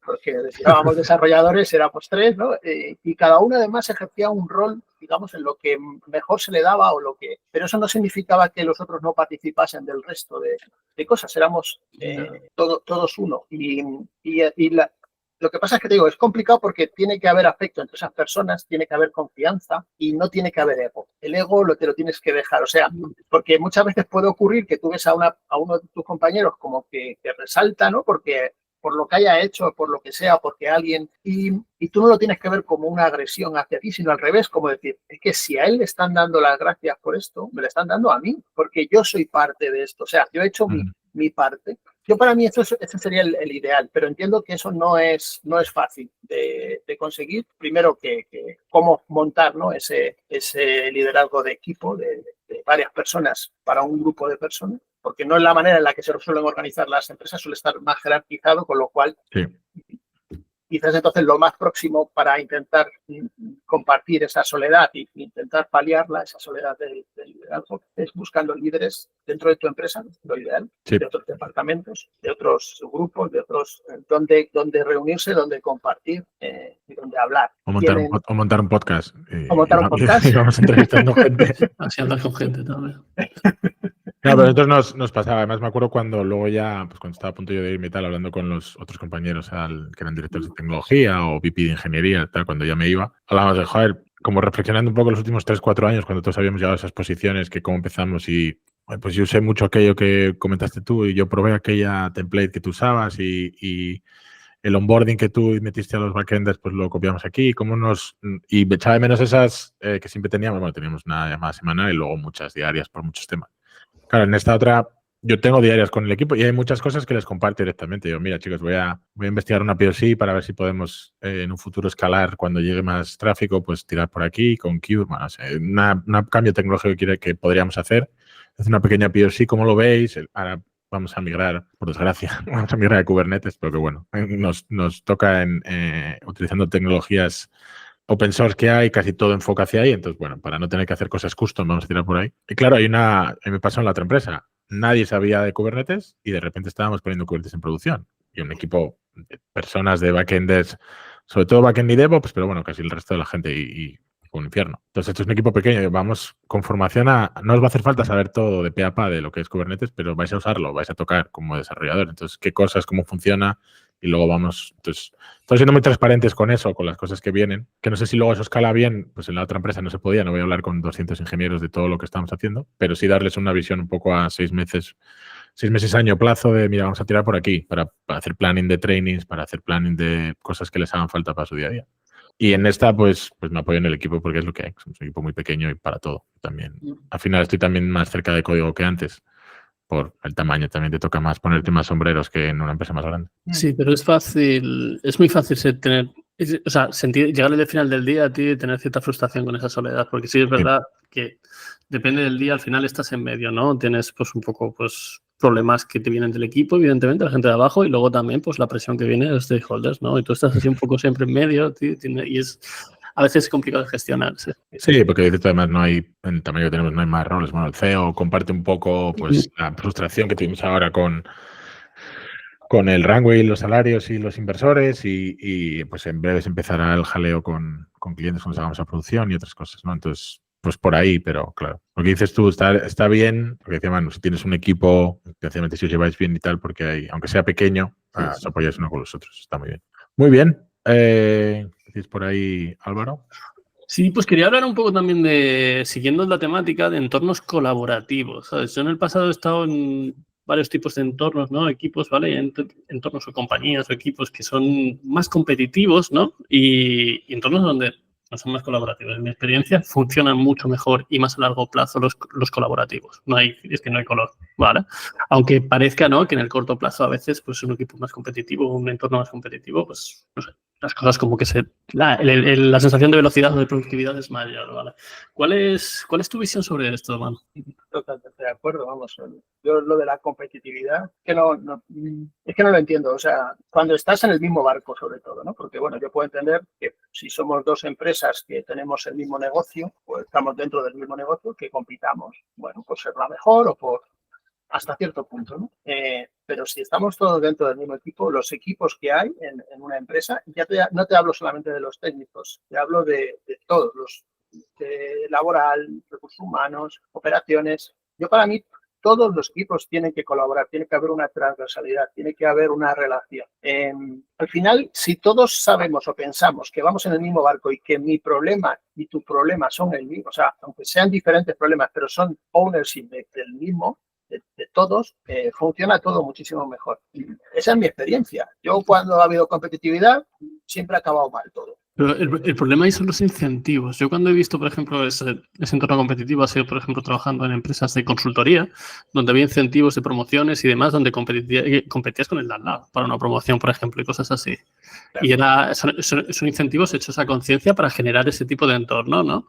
porque decíamos desarrolladores, éramos 3, ¿no? Y cada uno además ejercía un rol, digamos, en lo que mejor se le daba o lo que... Pero eso no significaba que los otros no participasen del resto de cosas, éramos todos uno. Lo que pasa es que te digo, es complicado porque tiene que haber afecto entre esas personas, tiene que haber confianza y no tiene que haber ego. El ego te lo tienes que dejar, o sea, porque muchas veces puede ocurrir que tú ves a uno de tus compañeros como que resalta, ¿no? Porque por lo que haya hecho, por lo que sea, porque alguien... Y tú no lo tienes que ver como una agresión hacia ti, sino al revés, como decir, es que si a él le están dando las gracias por esto, me lo están dando a mí, porque yo soy parte de esto. O sea, yo he hecho mi parte. Yo para mí ese sería el ideal, pero entiendo que eso no es fácil de conseguir. Primero que cómo montar, ¿no? ese liderazgo de equipo de varias personas para un grupo de personas, porque no es la manera en la que se suelen organizar las empresas, suele estar más jerarquizado, con lo cual quizás entonces lo más próximo para intentar compartir esa soledad e intentar paliarla, esa soledad del liderazgo, es buscando líderes dentro de tu empresa, lo ideal, de otros departamentos, de otros grupos, de otros donde reunirse, donde compartir y donde hablar. O montar un podcast. O montar un podcast. Y vamos entrevistando gente. Así andas con gente también. No, pero a nosotros nos pasaba. Además, me acuerdo cuando luego ya, pues cuando estaba a punto yo de irme y tal, hablando con los otros compañeros que eran directores de tecnología o VP de ingeniería, tal, cuando ya me iba, hablábamos de, joder, como reflexionando un poco los últimos 3-4 años, cuando todos habíamos llegado a esas posiciones, que cómo empezamos y pues yo usé mucho aquello que comentaste tú y yo probé aquella template que tú usabas y el onboarding que tú metiste a los backenders, pues lo copiamos aquí, y me echaba de menos esas que siempre teníamos. Bueno, teníamos una llamada semanal y luego muchas diarias por muchos temas. Claro, en esta otra, yo tengo diarias con el equipo y hay muchas cosas que les comparto directamente. Yo, mira, chicos, voy a investigar una POC para ver si podemos en un futuro escalar cuando llegue más tráfico, pues tirar por aquí con Q. Bueno, o sea, un cambio tecnológico que podríamos hacer. Es una pequeña POC, ¿cómo lo veis? Ahora vamos a migrar, por desgracia, vamos a migrar a Kubernetes, pero que bueno, nos toca utilizando tecnologías open source que hay, casi todo enfoca hacia ahí. Entonces, bueno, para no tener que hacer cosas custom, vamos a tirar por ahí. Y claro, a mí me pasó en la otra empresa. Nadie sabía de Kubernetes y de repente estábamos poniendo Kubernetes en producción. Y un equipo de personas de backenders, sobre todo backend y DevOps, pero bueno, casi el resto de la gente y un infierno. Entonces, esto es un equipo pequeño. Vamos con formación no os va a hacer falta saber todo de pe a pa de lo que es Kubernetes, pero vais a usarlo, vais a tocar como desarrollador. Entonces, qué cosas, cómo funciona y luego vamos. Entonces, estoy siendo muy transparentes con eso, con las cosas que vienen, que no sé si luego eso escala bien, pues en la otra empresa no se podía, no voy a hablar con 200 ingenieros de todo lo que estamos haciendo, pero sí darles una visión un poco a 6 meses, año plazo de, mira, vamos a tirar por aquí para hacer planning de trainings, para hacer planning de cosas que les hagan falta para su día a día. Y en esta, pues me apoyo en el equipo porque es lo que hay. Somos un equipo muy pequeño y para todo. También, al final estoy también más cerca de código que antes. Por el tamaño también te toca más ponerte más sombreros que en una empresa más grande. Sí, pero es muy fácil llegar al final del día a ti y tener cierta frustración con esa soledad, porque sí es verdad que depende del día, al final estás en medio, ¿no? Tienes pues un poco pues problemas que te vienen del equipo, evidentemente, la gente de abajo, y luego también pues la presión que viene de los stakeholders, ¿no? Y tú estás así un poco siempre en medio, tío, y es a veces complicado de gestionar. Sí, porque además no hay, en el tamaño que tenemos, no hay más roles. Bueno, el CEO comparte un poco pues la frustración que tuvimos ahora con el runway, los salarios y los inversores y pues en breve empezará el jaleo con clientes cuando salgamos a producción y otras cosas, ¿no? Entonces, pues por ahí, pero claro, lo que dices tú está bien, porque decía, bueno, si tienes un equipo, especialmente si os lleváis bien y tal, porque hay, aunque sea pequeño, os apoyáis uno con los otros, está muy bien. Muy bien. ¿Decís por ahí, Álvaro? Sí, pues quería hablar un poco también siguiendo la temática de entornos colaborativos, ¿sabes? Yo en el pasado he estado en varios tipos de entornos, ¿no? Equipos, ¿vale? Entornos o compañías o equipos que son más competitivos, ¿no? Y entornos donde no son más colaborativos. En mi experiencia funcionan mucho mejor y más a largo plazo los colaborativos. Es que no hay color, ¿vale? Aunque parezca, ¿no? Que en el corto plazo a veces pues un equipo más competitivo, un entorno más competitivo, pues no sé, las cosas como que la sensación de velocidad o de productividad es mayor, ¿vale? ¿Cuál es tu visión sobre esto, man? Totalmente de acuerdo, vamos. Yo lo de la competitividad, es que no lo entiendo. O sea, cuando estás en el mismo barco, sobre todo, ¿no? Porque, bueno, yo puedo entender que si somos dos empresas que tenemos el mismo negocio, pues estamos dentro del mismo negocio, que compitamos, bueno, por ser la mejor o por hasta cierto punto, ¿no? Pero si estamos todos dentro del mismo equipo, los equipos que hay en una empresa, no te hablo solamente de los técnicos, te hablo de todos, los de laboral, recursos humanos, operaciones. Para mí, todos los equipos tienen que colaborar, tiene que haber una transversalidad, tiene que haber una relación. Al final, si todos sabemos o pensamos que vamos en el mismo barco y que mi problema y tu problema son el mismo, o sea, aunque sean diferentes problemas, pero son ownership del mismo, de todos, funciona todo muchísimo mejor. Y esa es mi experiencia. Yo cuando ha habido competitividad, siempre ha acabado mal todo. Pero el problema ahí son los incentivos. Yo cuando he visto, por ejemplo, ese entorno competitivo ha sido, por ejemplo, trabajando en empresas de consultoría, donde había incentivos de promociones y demás, donde competías con el de al lado para una promoción, por ejemplo, y cosas así. Claro. Y son incentivos hechos a conciencia para generar ese tipo de entorno, ¿no?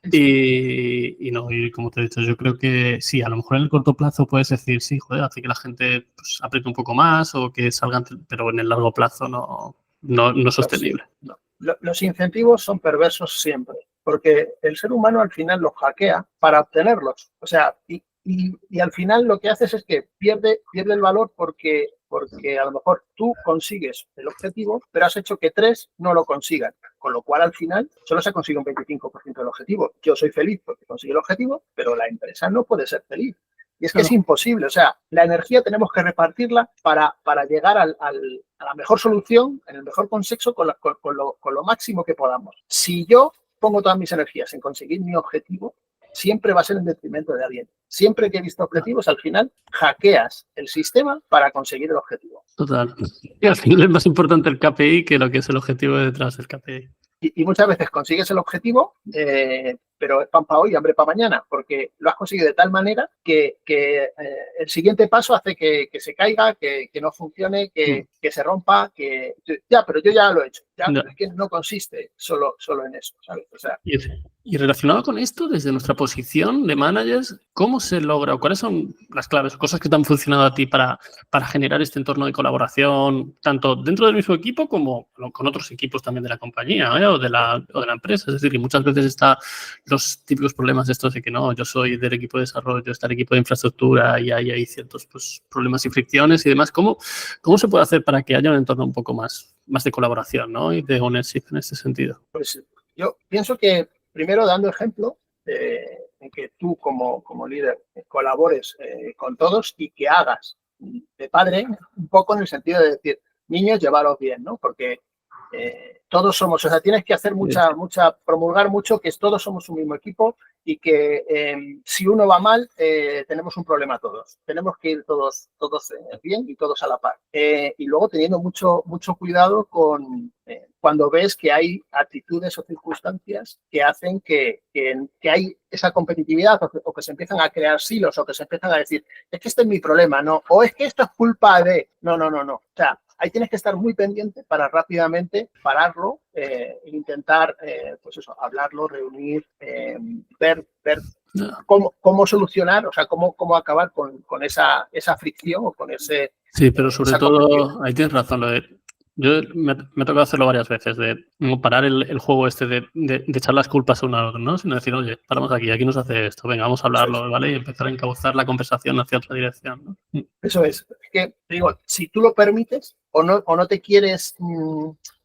Y como te he dicho, yo creo que sí, a lo mejor en el corto plazo puedes decir, sí, joder, hace que la gente pues, apriete un poco más o que salgan, pero en el largo plazo no es sostenible. No. Los incentivos son perversos siempre, porque el ser humano al final los hackea para obtenerlos. O sea, y al final lo que haces es que pierde el valor porque a lo mejor tú consigues el objetivo, pero has hecho que 3 no lo consigan. Con lo cual, al final, solo se consigue un 25% del objetivo. Yo soy feliz porque consigo el objetivo, pero la empresa no puede ser feliz. Y es que es imposible. O sea, la energía tenemos que repartirla para llegar a la mejor solución, en el mejor consenso, con lo máximo que podamos. Si yo pongo todas mis energías en conseguir mi objetivo, siempre va a ser en detrimento de alguien. Siempre que he visto objetivos, al final hackeas el sistema para conseguir el objetivo. Total. Y al final es más importante el KPI que lo que es el objetivo detrás del KPI. Y muchas veces consigues el objetivo, pero es pan para hoy y hambre para mañana, porque lo has conseguido de tal manera que el siguiente paso hace que se caiga, que no funcione, que se rompa, pero yo ya lo he hecho. Es que no consiste solo en eso, ¿sabes? O sea, y relacionado con esto, desde nuestra posición de managers, ¿cómo se logra o cuáles son las claves o cosas que te han funcionado a ti para generar este entorno de colaboración, tanto dentro del mismo equipo como con otros equipos también de la compañía o de la empresa? Es decir, que muchas veces está los típicos problemas estos de que no, yo soy del equipo de desarrollo, está el equipo de infraestructura y hay ciertos problemas y fricciones y demás. ¿Cómo se puede hacer para que haya un entorno un poco más de colaboración, ¿no? Y de ownership en este sentido? Pues yo pienso que primero dando ejemplo en que tú como líder colabores con todos y que hagas de padre un poco en el sentido de decir, niños, llevaros bien, ¿no? Porque todos somos, o sea, tienes que hacer promulgar mucho que todos somos un mismo equipo y que si uno va mal, tenemos un problema todos. Tenemos que ir todos bien y todos a la par. Y luego teniendo mucho cuidado con cuando ves que hay actitudes o circunstancias que hacen que hay esa competitividad o que se empiezan a crear silos o que se empiezan a decir, es que este es mi problema, ¿no? O es que esto es culpa de... No. O sea, ahí tienes que estar muy pendiente para rápidamente pararlo e intentar, pues eso, hablarlo, reunir, ver cómo solucionar, o sea, cómo acabar con esa fricción o con ese... Sí, pero sobre todo, ahí tienes razón, yo me ha tocado hacerlo varias veces, de no parar el juego este de echar las culpas a uno al otro, ¿no? Sino decir, oye, paramos aquí nos hace esto, venga, vamos a hablarlo, ¿vale? Y empezar a encauzar la conversación hacia otra dirección, ¿no? Eso es que, digo, si tú lo permites o no te quieres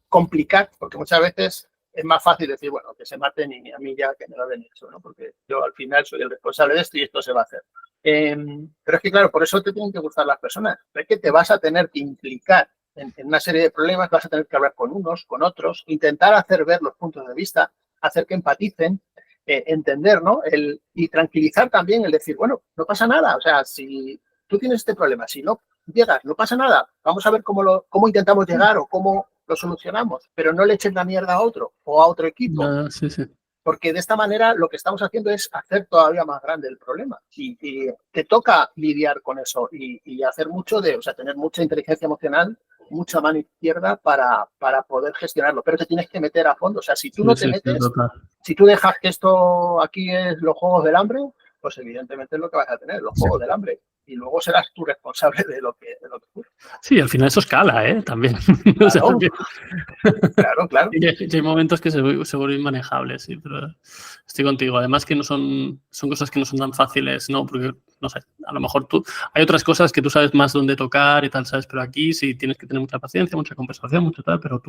complicar, porque muchas veces es más fácil decir, bueno, que se maten y a mí ya que me lo den eso, ¿no? Porque yo al final soy el responsable de esto y esto se va a hacer. Pero es que, claro, por eso te tienen que gustar las personas. Es que te vas a tener que implicar en una serie de problemas, vas a tener que hablar con unos, con otros, intentar hacer ver los puntos de vista, hacer que empaticen, entender, ¿no? Y tranquilizar también el decir, bueno, no pasa nada. O sea, si tú tienes este problema, si no llegas, no pasa nada. Vamos a ver cómo intentamos llegar o cómo lo solucionamos, pero no le eches la mierda a otro o a otro equipo. Sí. Porque de esta manera lo que estamos haciendo es hacer todavía más grande el problema. Y te toca lidiar con eso y hacer tener mucha inteligencia emocional, mucha mano izquierda para poder gestionarlo. Pero te tienes que meter a fondo. O sea, si tú no te metes, si tú dejas que esto aquí es los juegos del hambre, pues evidentemente es lo que vas a tener, los juegos del hambre. Y luego serás tú responsable de lo que ocurre. Sí, al final eso escala, también. Claro, o sea, porque... claro. Y hay momentos que se vuelven inmanejables, sí, pero estoy contigo. Además que no son cosas que no son tan fáciles, ¿no? Porque, no sé, a lo mejor hay otras cosas que tú sabes más dónde tocar y tal, ¿sabes? Pero aquí sí tienes que tener mucha paciencia, mucha conversación, mucho tal, pero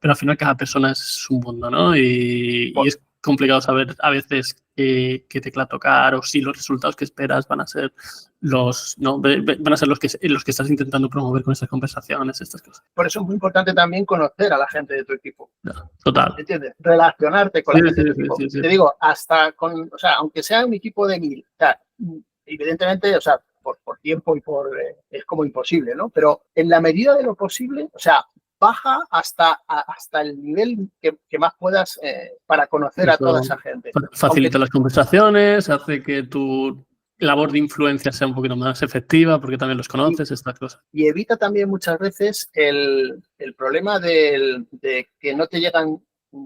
al final cada persona es un mundo, ¿no? Y es complicado saber a veces qué tecla tocar o si los resultados que esperas van a ser los que estás intentando promover con estas conversaciones, estas cosas. Por eso es muy importante también conocer a la gente de tu equipo. Total. ¿Entiendes? Relacionarte con la gente de tu equipo. Sí. Te digo, o sea, aunque sea un equipo de 1000, o sea, evidentemente, o sea, por tiempo y es como imposible, ¿no? Pero en la medida de lo posible, o sea, baja hasta el nivel que más puedas para conocer a toda esa gente. Facilita las conversaciones, hace que tu labor de influencia sea un poquito más efectiva porque también los conoces, estas cosas. Y evita también muchas veces el problema de que no te llegan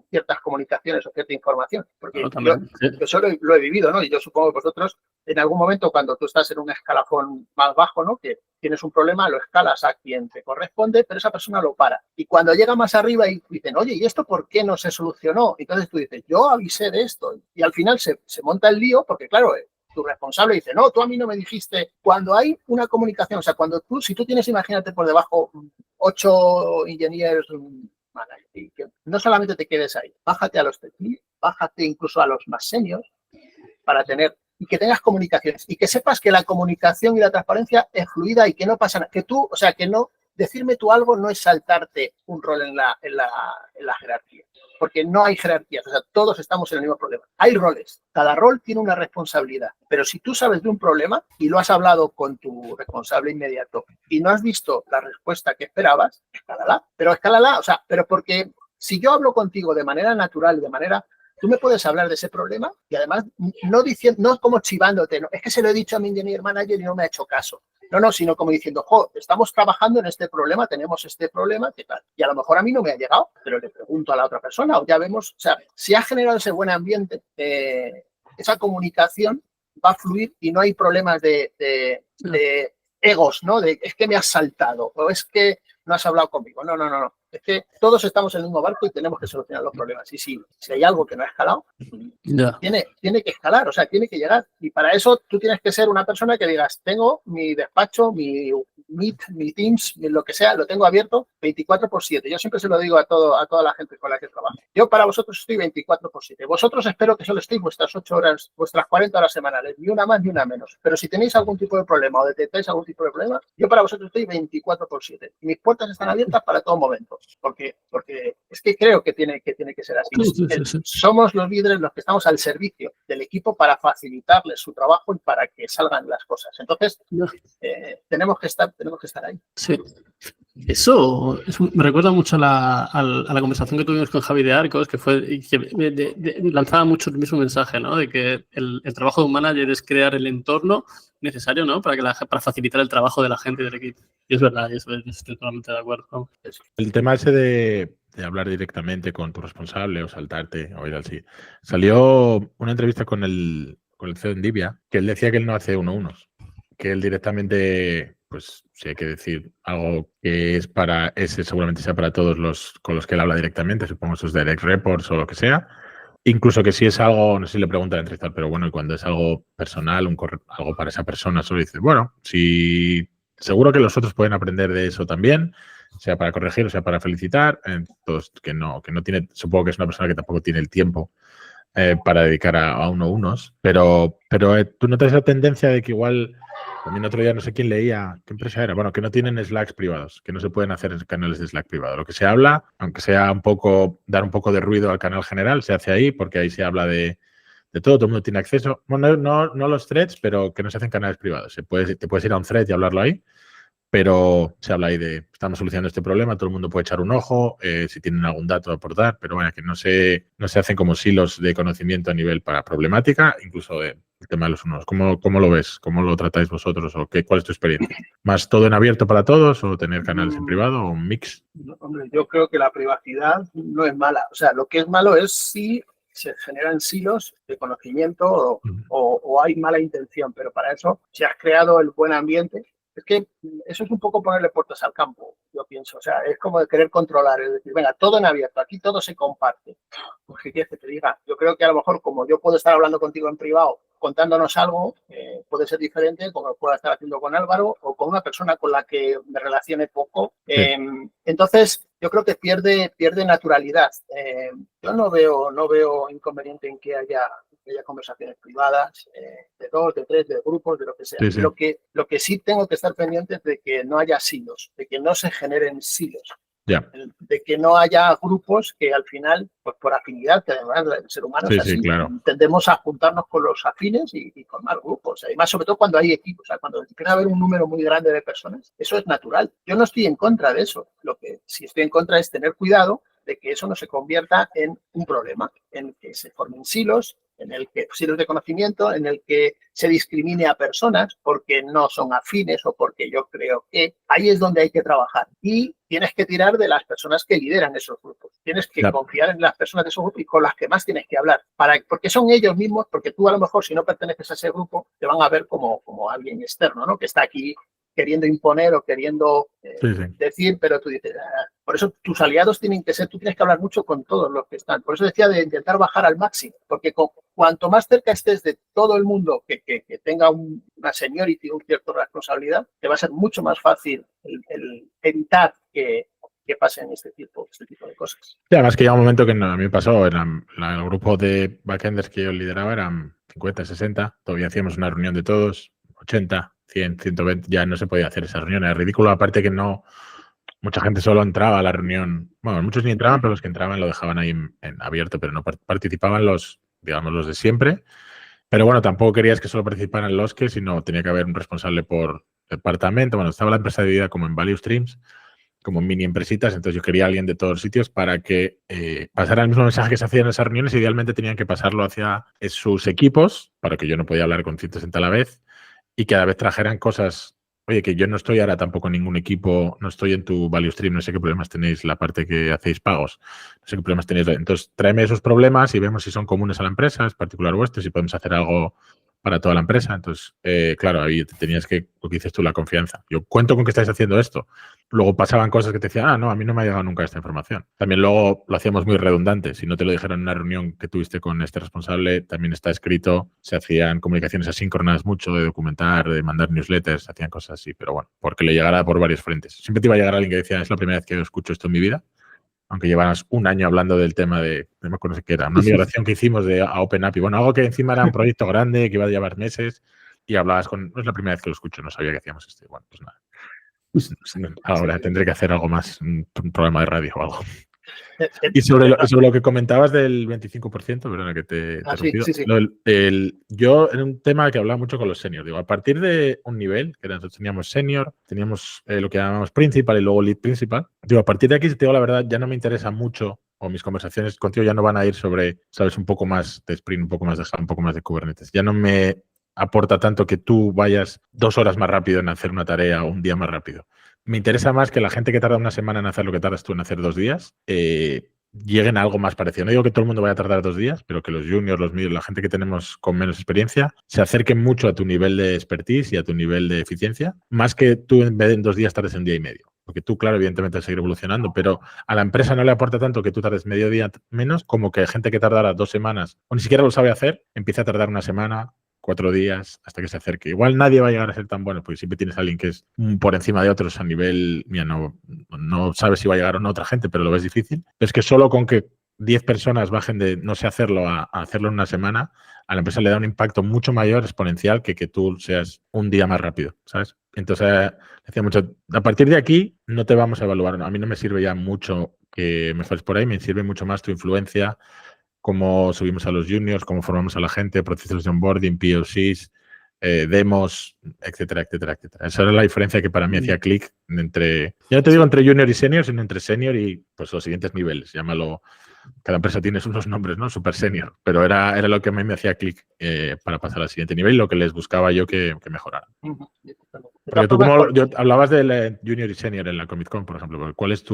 ciertas comunicaciones o cierta información. Porque yo solo lo he vivido, ¿no? Y yo supongo que vosotros, en algún momento, cuando tú estás en un escalafón más bajo, ¿no? Que tienes un problema, lo escalas a quien te corresponde, pero esa persona lo para. Y cuando llega más arriba y dicen, oye, ¿y esto por qué no se solucionó? Entonces tú dices, yo avisé de esto. Y al final se monta el lío porque, claro, tu responsable dice, no, tú a mí no me dijiste. Cuando hay una comunicación, o sea, si tú tienes, imagínate por debajo 8 ingenieros, y que no solamente te quedes ahí, bájate a los tech lead, bájate incluso a los más seniors para tener y que tengas comunicaciones y que sepas que la comunicación y la transparencia es fluida y que no pasa nada, que tú, o sea, que no, decirme tú algo no es saltarte un rol en la jerarquía, porque no hay jerarquías, o sea, todos estamos en el mismo problema. Hay roles, cada rol tiene una responsabilidad, pero si tú sabes de un problema y lo has hablado con tu responsable inmediato y no has visto la respuesta que esperabas, escálala, o sea, pero porque si yo hablo contigo de manera natural, de manera... Tú me puedes hablar de ese problema y además no como chivándote, no, es que se lo he dicho a mi engineer manager y no me ha hecho caso. No, sino como diciendo, estamos trabajando en este problema, tenemos este problema, ¿qué tal? Y a lo mejor a mí no me ha llegado, pero le pregunto a la otra persona o ya vemos, o sea, si ha generado ese buen ambiente, esa comunicación va a fluir y no hay problemas de egos, ¿no? De es que me has saltado o es que no has hablado conmigo. No. Es que todos estamos en el mismo barco y tenemos que solucionar los problemas. Y si hay algo que no ha escalado, tiene que escalar, o sea, tiene que llegar. Y para eso tú tienes que ser una persona que digas, tengo mi despacho, mi Meet, mi Teams, lo que sea, lo tengo abierto 24/7. Yo siempre se lo digo a toda la gente con la que trabajo. Yo para vosotros estoy 24/7. Vosotros espero que solo estéis vuestras 8 horas, vuestras 40 horas semanales, ni una más ni una menos. Pero si tenéis algún tipo de problema o detectáis algún tipo de problema, yo para vosotros estoy 24/7. Y mis puertas están abiertas para todo momento. Porque es que creo que tiene que ser así. Sí. Somos los líderes los que estamos al servicio del equipo para facilitarles su trabajo y para que salgan las cosas. Entonces, tenemos que estar ahí. Sí. Eso me recuerda mucho a la conversación que tuvimos con Javi de Arcos, que lanzaba mucho el mismo mensaje, ¿no? De que el trabajo de un manager es crear el entorno necesario, ¿no? Para facilitar el trabajo de la gente y del equipo. Y es verdad, estoy totalmente de acuerdo, ¿no? El tema ese de hablar directamente con tu responsable o saltarte o ir así. Salió una entrevista con el CEO de Nvidia, que él decía que él no hace 1-1s, que él directamente, pues si hay que decir algo que es para ese, seguramente sea para todos los con los que él habla directamente, supongo sus direct reports o lo que sea. Incluso que si es algo, no sé si le pregunta al entrevistador, pero bueno, y cuando es algo personal, algo para esa persona, solo dice, bueno, si seguro que los otros pueden aprender de eso también, sea para corregir o sea para felicitar, entonces, que no tiene, supongo que es una persona que tampoco tiene el tiempo para dedicar a 1-1s, pero tú notas esa tendencia de que igual, también otro día no sé quién leía, ¿qué empresa era? Bueno, que no tienen Slacks privados, que no se pueden hacer canales de Slack privado. Lo que se habla, aunque sea dar un poco de ruido al canal general, se hace ahí, porque ahí se habla de todo el mundo tiene acceso. Bueno, no los threads, pero que no se hacen canales privados. Te puedes ir a un thread y hablarlo ahí, pero se habla ahí de estamos solucionando este problema, todo el mundo puede echar un ojo, si tienen algún dato a aportar, pero bueno, que no se hacen como silos de conocimiento a nivel para problemática, incluso el tema de los unos. ¿Cómo lo ves? ¿Cómo lo tratáis vosotros? ¿O cuál es tu experiencia? ¿Más todo en abierto para todos o tener canales en privado o un mix? No, hombre, yo creo que la privacidad no es mala. O sea, lo que es malo es si se generan silos de conocimiento o hay mala intención, pero para eso, si has creado el buen ambiente, es que eso es un poco ponerle puertas al campo, yo pienso. O sea, es como de querer controlar, es decir, venga, todo en abierto, aquí todo se comparte. Pues, ¿qué quieres que te diga? Yo creo que a lo mejor, como yo puedo estar hablando contigo en privado, contándonos algo, puede ser diferente como lo pueda estar haciendo con Álvaro o con una persona con la que me relacione poco. Entonces, yo creo que pierde naturalidad. Yo no veo inconveniente en que haya conversaciones privadas, de 2, de 3, de grupos, de lo que sea. Sí. Lo que sí tengo que estar pendiente es de que no haya silos, de que no se generen silos. Yeah. De que no haya grupos que al final, pues por afinidad, que además el ser humano es así, claro, tendemos a juntarnos con los afines y con más grupos. Y más sobre todo cuando hay equipos, o sea, cuando empieza a haber un número muy grande de personas, eso es natural. Yo no estoy en contra de eso. Lo que sí estoy en contra es tener cuidado de que eso no se convierta en un problema, en que se formen silos, en el que silos de conocimiento, en el que se discrimine a personas porque no son afines o porque yo creo que ahí es donde hay que trabajar. Y tienes que tirar de las personas que lideran esos grupos. Tienes que confiar en las personas de esos grupos y con las que más tienes que hablar. Porque son ellos mismos, porque tú a lo mejor si no perteneces a ese grupo te van a ver como alguien externo, ¿no? Que está aquí queriendo imponer o queriendo decir, pero tú dices, por eso tus aliados tienen que ser, tú tienes que hablar mucho con todos los que están. Por eso decía de intentar bajar al máximo, porque cuanto más cerca estés de todo el mundo que tenga una seniority, una cierta responsabilidad, te va a ser mucho más fácil el evitar que pasen este tipo de cosas. Y además que llega un momento que a mí me pasó, el grupo de backenders que yo lideraba eran 50, 60, todavía hacíamos una reunión de todos, 80, 100, 120, ya no se podía hacer esa reunión. Es ridículo, aparte que no, mucha gente solo entraba a la reunión. Bueno, muchos ni entraban, pero los que entraban lo dejaban ahí en abierto, pero no participaban los, digamos, los de siempre. Pero bueno, tampoco querías que solo participaran los que, sino tenía que haber un responsable por departamento. Bueno, estaba la empresa dividida como en value streams, como mini empresitas, entonces yo quería a alguien de todos los sitios para que pasara el mismo mensaje que se hacía en esas reuniones. Idealmente tenían que pasarlo hacia sus equipos, para que yo no podía hablar con 160 a la vez, y que a la vez trajeran cosas. Oye, que yo no estoy ahora tampoco en ningún equipo, no estoy en tu value stream, no sé qué problemas tenéis la parte que hacéis pagos, no sé qué problemas tenéis. Entonces, tráeme esos problemas y vemos si son comunes a la empresa, es particular vuestro, si podemos hacer algo para toda la empresa. Entonces, claro, ahí tenías que, lo que dices tú, la confianza. Yo cuento con que estáis haciendo esto. Luego pasaban cosas que te decían, no, a mí no me ha llegado nunca esta información. También luego lo hacíamos muy redundante. Si no te lo dijeron en una reunión que tuviste con este responsable, también está escrito, se hacían comunicaciones asíncronas mucho, de documentar, de mandar newsletters, se hacían cosas así, pero bueno, porque le llegara por varios frentes. Siempre te iba a llegar alguien que decía, es la primera vez que escucho esto en mi vida, aunque llevaras un año hablando del tema de, no me acuerdo qué era, una migración que hicimos a OpenAPI. Bueno, algo que encima era un proyecto grande, que iba a llevar meses, y hablabas con, no es la primera vez que lo escucho, no sabía que hacíamos esto. Bueno, pues nada. Ahora tendré que hacer algo más, un programa de radio o algo. Y sobre lo que comentabas del 25%, perdona que te he interrumpido. Sí. Yo, en un tema que hablaba mucho con los seniors, digo, a partir de un nivel, que nosotros teníamos senior, teníamos lo que llamamos principal y luego lead principal, digo, a partir de aquí, si te digo la verdad, ya no me interesa mucho, o mis conversaciones contigo ya no van a ir sobre, sabes, un poco más de Spring, un poco más de Java, un poco más de Kubernetes. Ya no me aporta tanto que tú vayas 2 horas más rápido en hacer una tarea o un día más rápido. Me interesa más que la gente que tarda una semana en hacer lo que tardas tú en hacer 2 días, lleguen a algo más parecido. No digo que todo el mundo vaya a tardar 2 días, pero que los juniors, los medios, la gente que tenemos con menos experiencia, se acerquen mucho a tu nivel de expertise y a tu nivel de eficiencia, más que tú en vez de en 2 días tardes un día y medio. Porque tú, claro, evidentemente vas a seguir evolucionando, pero a la empresa no le aporta tanto que tú tardes medio día menos, como que gente que tardara 2 semanas o ni siquiera lo sabe hacer, empieza a tardar una semana, 4 días, hasta que se acerque. Igual nadie va a llegar a ser tan bueno, porque siempre tienes a alguien que es por encima de otros a nivel, mira, no sabes si va a llegar o no otra gente, pero lo ves difícil. Pero es que solo con que 10 personas bajen de no sé hacerlo a hacerlo en una semana, a la empresa le da un impacto mucho mayor, exponencial, que tú seas un día más rápido, ¿sabes? Entonces, decía mucho, a partir de aquí no te vamos a evaluar. A mí no me sirve ya mucho que mejores por ahí, me sirve mucho más tu influencia, cómo subimos a los juniors, cómo formamos a la gente, procesos de onboarding, POCs, demos, etcétera, etcétera, etcétera. Esa era la diferencia que para mí hacía clic entre, ya no te digo entre junior y senior, sino entre senior y pues los siguientes niveles. Llámalo, cada empresa tiene unos nombres, ¿no? Super senior, pero era lo que a mí me hacía clic para pasar al siguiente nivel y lo que les buscaba yo que mejoraran. Porque tú, como hablabas de junior y senior en la Comic-Con, por ejemplo, ¿cuál es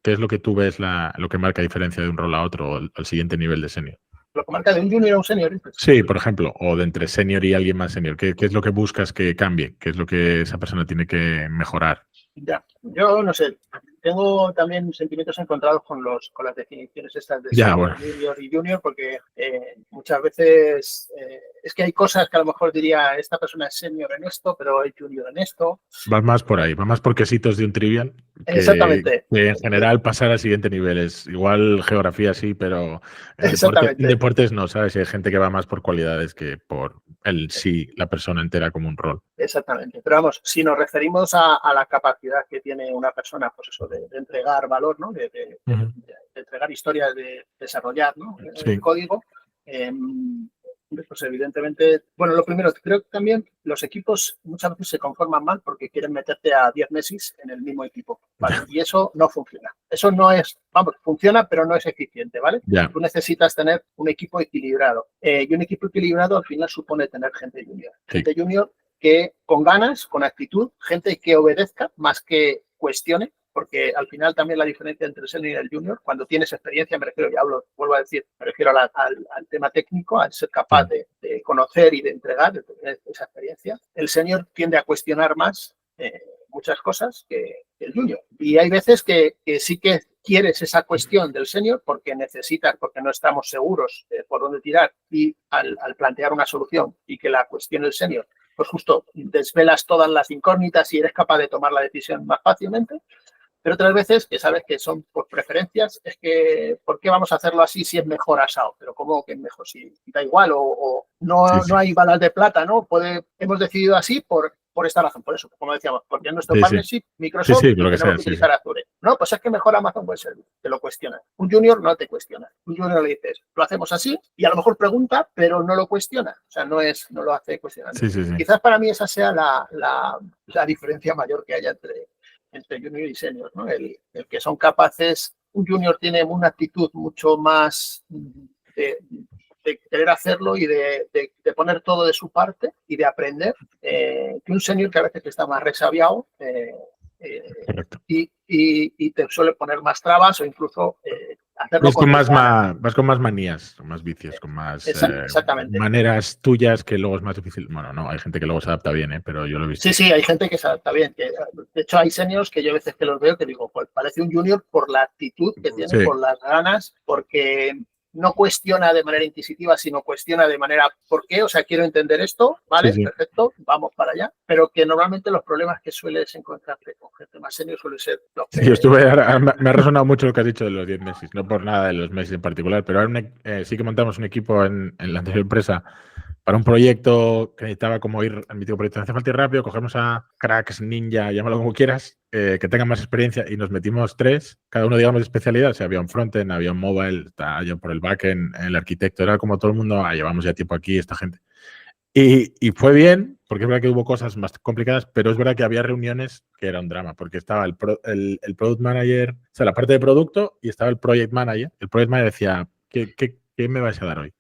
¿qué es lo que tú ves lo que marca diferencia de un rol a otro o al siguiente nivel de senior? Lo que marca de un junior a un senior. Sí, por ejemplo, o de entre senior y alguien más senior. ¿Qué es lo que buscas que cambie? ¿Qué es lo que esa persona tiene que mejorar? Ya, yo no sé, tengo también sentimientos encontrados con las definiciones estas de senior y junior, porque muchas veces es que hay cosas que a lo mejor diría, esta persona es senior en esto, pero es junior en esto. Va más por ahí, va más por quesitos de un trivial. Exactamente. Que en general pasar al siguiente nivel es igual geografía sí, pero en deportes no, ¿sabes? Hay gente que va más por cualidades que por la persona entera como un rol. Exactamente. Pero vamos, si nos referimos a la capacidad que tiene una persona, pues eso, de entregar valor, ¿no? De entregar historias, de desarrollar, ¿no? El código. Pues evidentemente, bueno, lo primero, creo que también los equipos muchas veces se conforman mal porque quieren meterte a 10 meses en el mismo equipo, ¿vale? Y eso no funciona. Eso no es, vamos, funciona, pero no es eficiente, ¿vale? Tú necesitas tener un equipo equilibrado. Y un equipo equilibrado al final supone tener gente junior. Gente junior que con ganas, con actitud, gente que obedezca más que cuestione, porque al final también la diferencia entre el senior y el junior, cuando tienes experiencia, me refiero, vuelvo a decir, me refiero al tema técnico, al ser capaz de conocer y de entregar, de tener esa experiencia. El senior tiende a cuestionar más muchas cosas que el junior. Y hay veces que sí que quieres esa cuestión del senior porque necesitas, porque no estamos seguros por dónde tirar, y al plantear una solución y que la cuestione el senior, pues justo desvelas todas las incógnitas y eres capaz de tomar la decisión más fácilmente. Pero otras veces que sabes que son por preferencias, es que ¿por qué vamos a hacerlo así si es mejor asado? Pero ¿cómo que es mejor? Si da igual o no, Sí. no hay balas de plata, ¿no? Hemos decidido así por esta razón, por eso, como decíamos, porque en nuestro Sí. partnership Microsoft Sí, por lo que tenemos sea, que sí. utilizar Azure. No, pues es que mejor Amazon Web Service, te lo cuestiona. Un junior no te cuestiona. Un junior le dices, lo hacemos así y a lo mejor pregunta, pero no lo cuestiona. O sea, no lo hace cuestionando. Sí. Quizás para mí esa sea la diferencia mayor que haya entre junior y senior, ¿no? El que son capaces, un junior tiene una actitud mucho más de querer hacerlo y de poner todo de su parte y de aprender, que un senior que a veces está más resabiado Correcto. y te suele poner más trabas o incluso hacerlo Vas con desgana. vas con más manías, con más vicios, con más Exactamente. maneras tuyas que luego es más difícil. Bueno, no, hay gente que luego se adapta bien, pero yo lo he visto. Sí, hay gente que se adapta bien. De hecho, hay seniors que yo a veces que los veo que digo, pues parece un junior por la actitud que tiene, Sí. por las ganas, porque no cuestiona de manera inquisitiva, sino cuestiona de manera ¿por qué? O sea, quiero entender esto, ¿vale? Sí. Perfecto, vamos para allá. Pero que normalmente los problemas que sueles encontrarte con gente más senior suelen ser los que... Sí, me ha resonado mucho lo que has dicho de los 10 meses, no por nada de los meses en particular, pero ahora sí que montamos un equipo en la anterior empresa para un proyecto que necesitaba como ir al mítico proyecto hace falta ir rápido, cogemos a cracks, ninja, llámalo como quieras, que tengan más experiencia y nos metimos 3, cada uno digamos de especialidad, o sea, había un frontend, había un mobile, estaba yo por el backend, el arquitecto, era como todo el mundo, llevamos ya tiempo aquí, esta gente. Y fue bien, porque es verdad que hubo cosas más complicadas, pero es verdad que había reuniones que era un drama, porque estaba el product manager, o sea, la parte de producto, y estaba el project manager. El project manager decía, ¿qué me vais a dar hoy?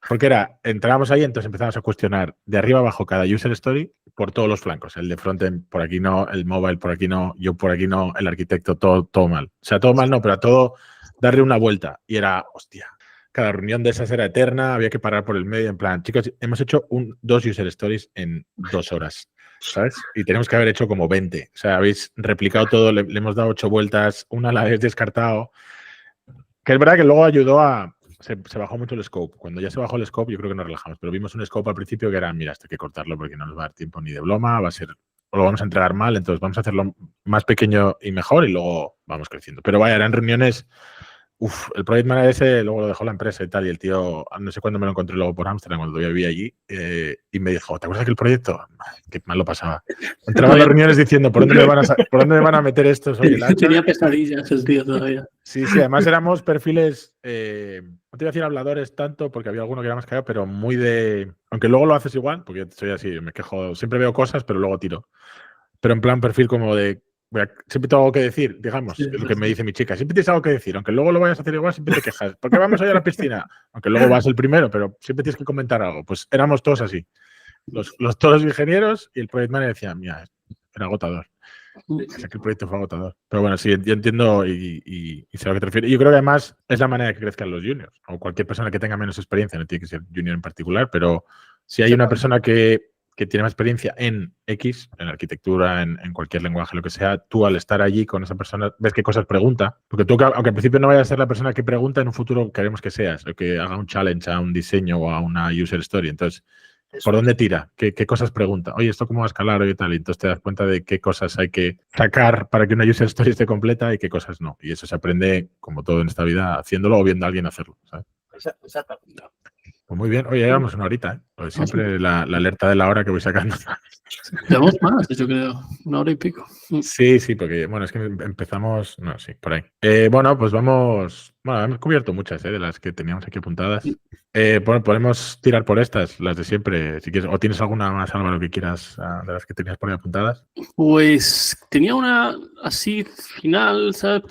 Porque entrábamos ahí, entonces empezamos a cuestionar de arriba abajo cada user story por todos los flancos. El de frontend por aquí no, el mobile por aquí no, yo por aquí no, el arquitecto todo mal. O sea, todo mal no, pero a todo darle una vuelta. Y era, hostia, cada reunión de esas era eterna, había que parar por el medio, en plan, chicos, hemos hecho 2 user stories en 2 horas, ¿sabes? Y tenemos que haber hecho como 20. O sea, habéis replicado todo, le hemos dado 8 vueltas, una la habéis descartado. Que es verdad que luego ayudó se bajó mucho el scope. Cuando ya se bajó el scope, yo creo que nos relajamos, pero vimos un scope al principio que era, mira, esto hay que cortarlo porque no nos va a dar tiempo ni de broma, o lo vamos a entregar mal, entonces vamos a hacerlo más pequeño y mejor y luego vamos creciendo. Pero vaya, eran reuniones. El project manager ese luego lo dejó la empresa y tal, y el tío, no sé cuándo me lo encontré luego por Ámsterdam, cuando todavía vivía allí, y me dijo, ¿te acuerdas de aquel proyecto? Qué mal lo pasaba. Entraba a las reuniones diciendo, ¿por dónde me van a meter estos hoy el hacha? Tenía pesadillas el tío todavía. Sí, además éramos perfiles, no te iba a decir habladores tanto, porque había alguno que era más callado, pero muy de... Aunque luego lo haces igual, porque soy así, me quejo, siempre veo cosas, pero luego tiro. Pero en plan perfil como de... siempre tengo algo que decir, digamos, es lo que me dice mi chica. Siempre tienes algo que decir, aunque luego lo vayas a hacer igual, siempre te quejas. ¿Por qué vamos a ir a la piscina? Aunque luego vas el primero, pero siempre tienes que comentar algo. Pues éramos todos así. Todos los ingenieros y el project manager decía, mira, era agotador. O sea, que el proyecto fue agotador. Pero bueno, sí, yo entiendo y sé a lo que te refieres. Yo creo que además es la manera de que crezcan los juniors. O cualquier persona que tenga menos experiencia, no tiene que ser junior en particular, pero si hay una persona que tiene más experiencia en X, en arquitectura, en cualquier lenguaje, lo que sea, tú al estar allí con esa persona, ves qué cosas pregunta. Porque tú, aunque al principio no vayas a ser la persona que pregunta, en un futuro queremos que seas, o que haga un challenge a un diseño o a una user story. Entonces, ¿por dónde tira? ¿Qué cosas pregunta? Oye, ¿esto cómo va a escalar? Oye, tal. Y entonces te das cuenta de qué cosas hay que sacar para que una user story esté completa y qué cosas no. Y eso se aprende, como todo en esta vida, haciéndolo o viendo a alguien hacerlo, ¿sabes? Exactamente. Pues muy bien. Oye, llevamos una horita, ¿eh? Pues siempre la alerta de la hora que voy sacando. Llevamos más, yo creo. 1 hora y pico. Sí, porque, bueno, es que empezamos... No, sí, por ahí. Bueno, pues vamos... Bueno, hemos cubierto muchas de las que teníamos aquí apuntadas. Podemos tirar por estas, las de siempre, si quieres. ¿O tienes alguna más, Álvaro, que quieras de las que tenías por ahí apuntadas? Pues tenía una así final, ¿sabes?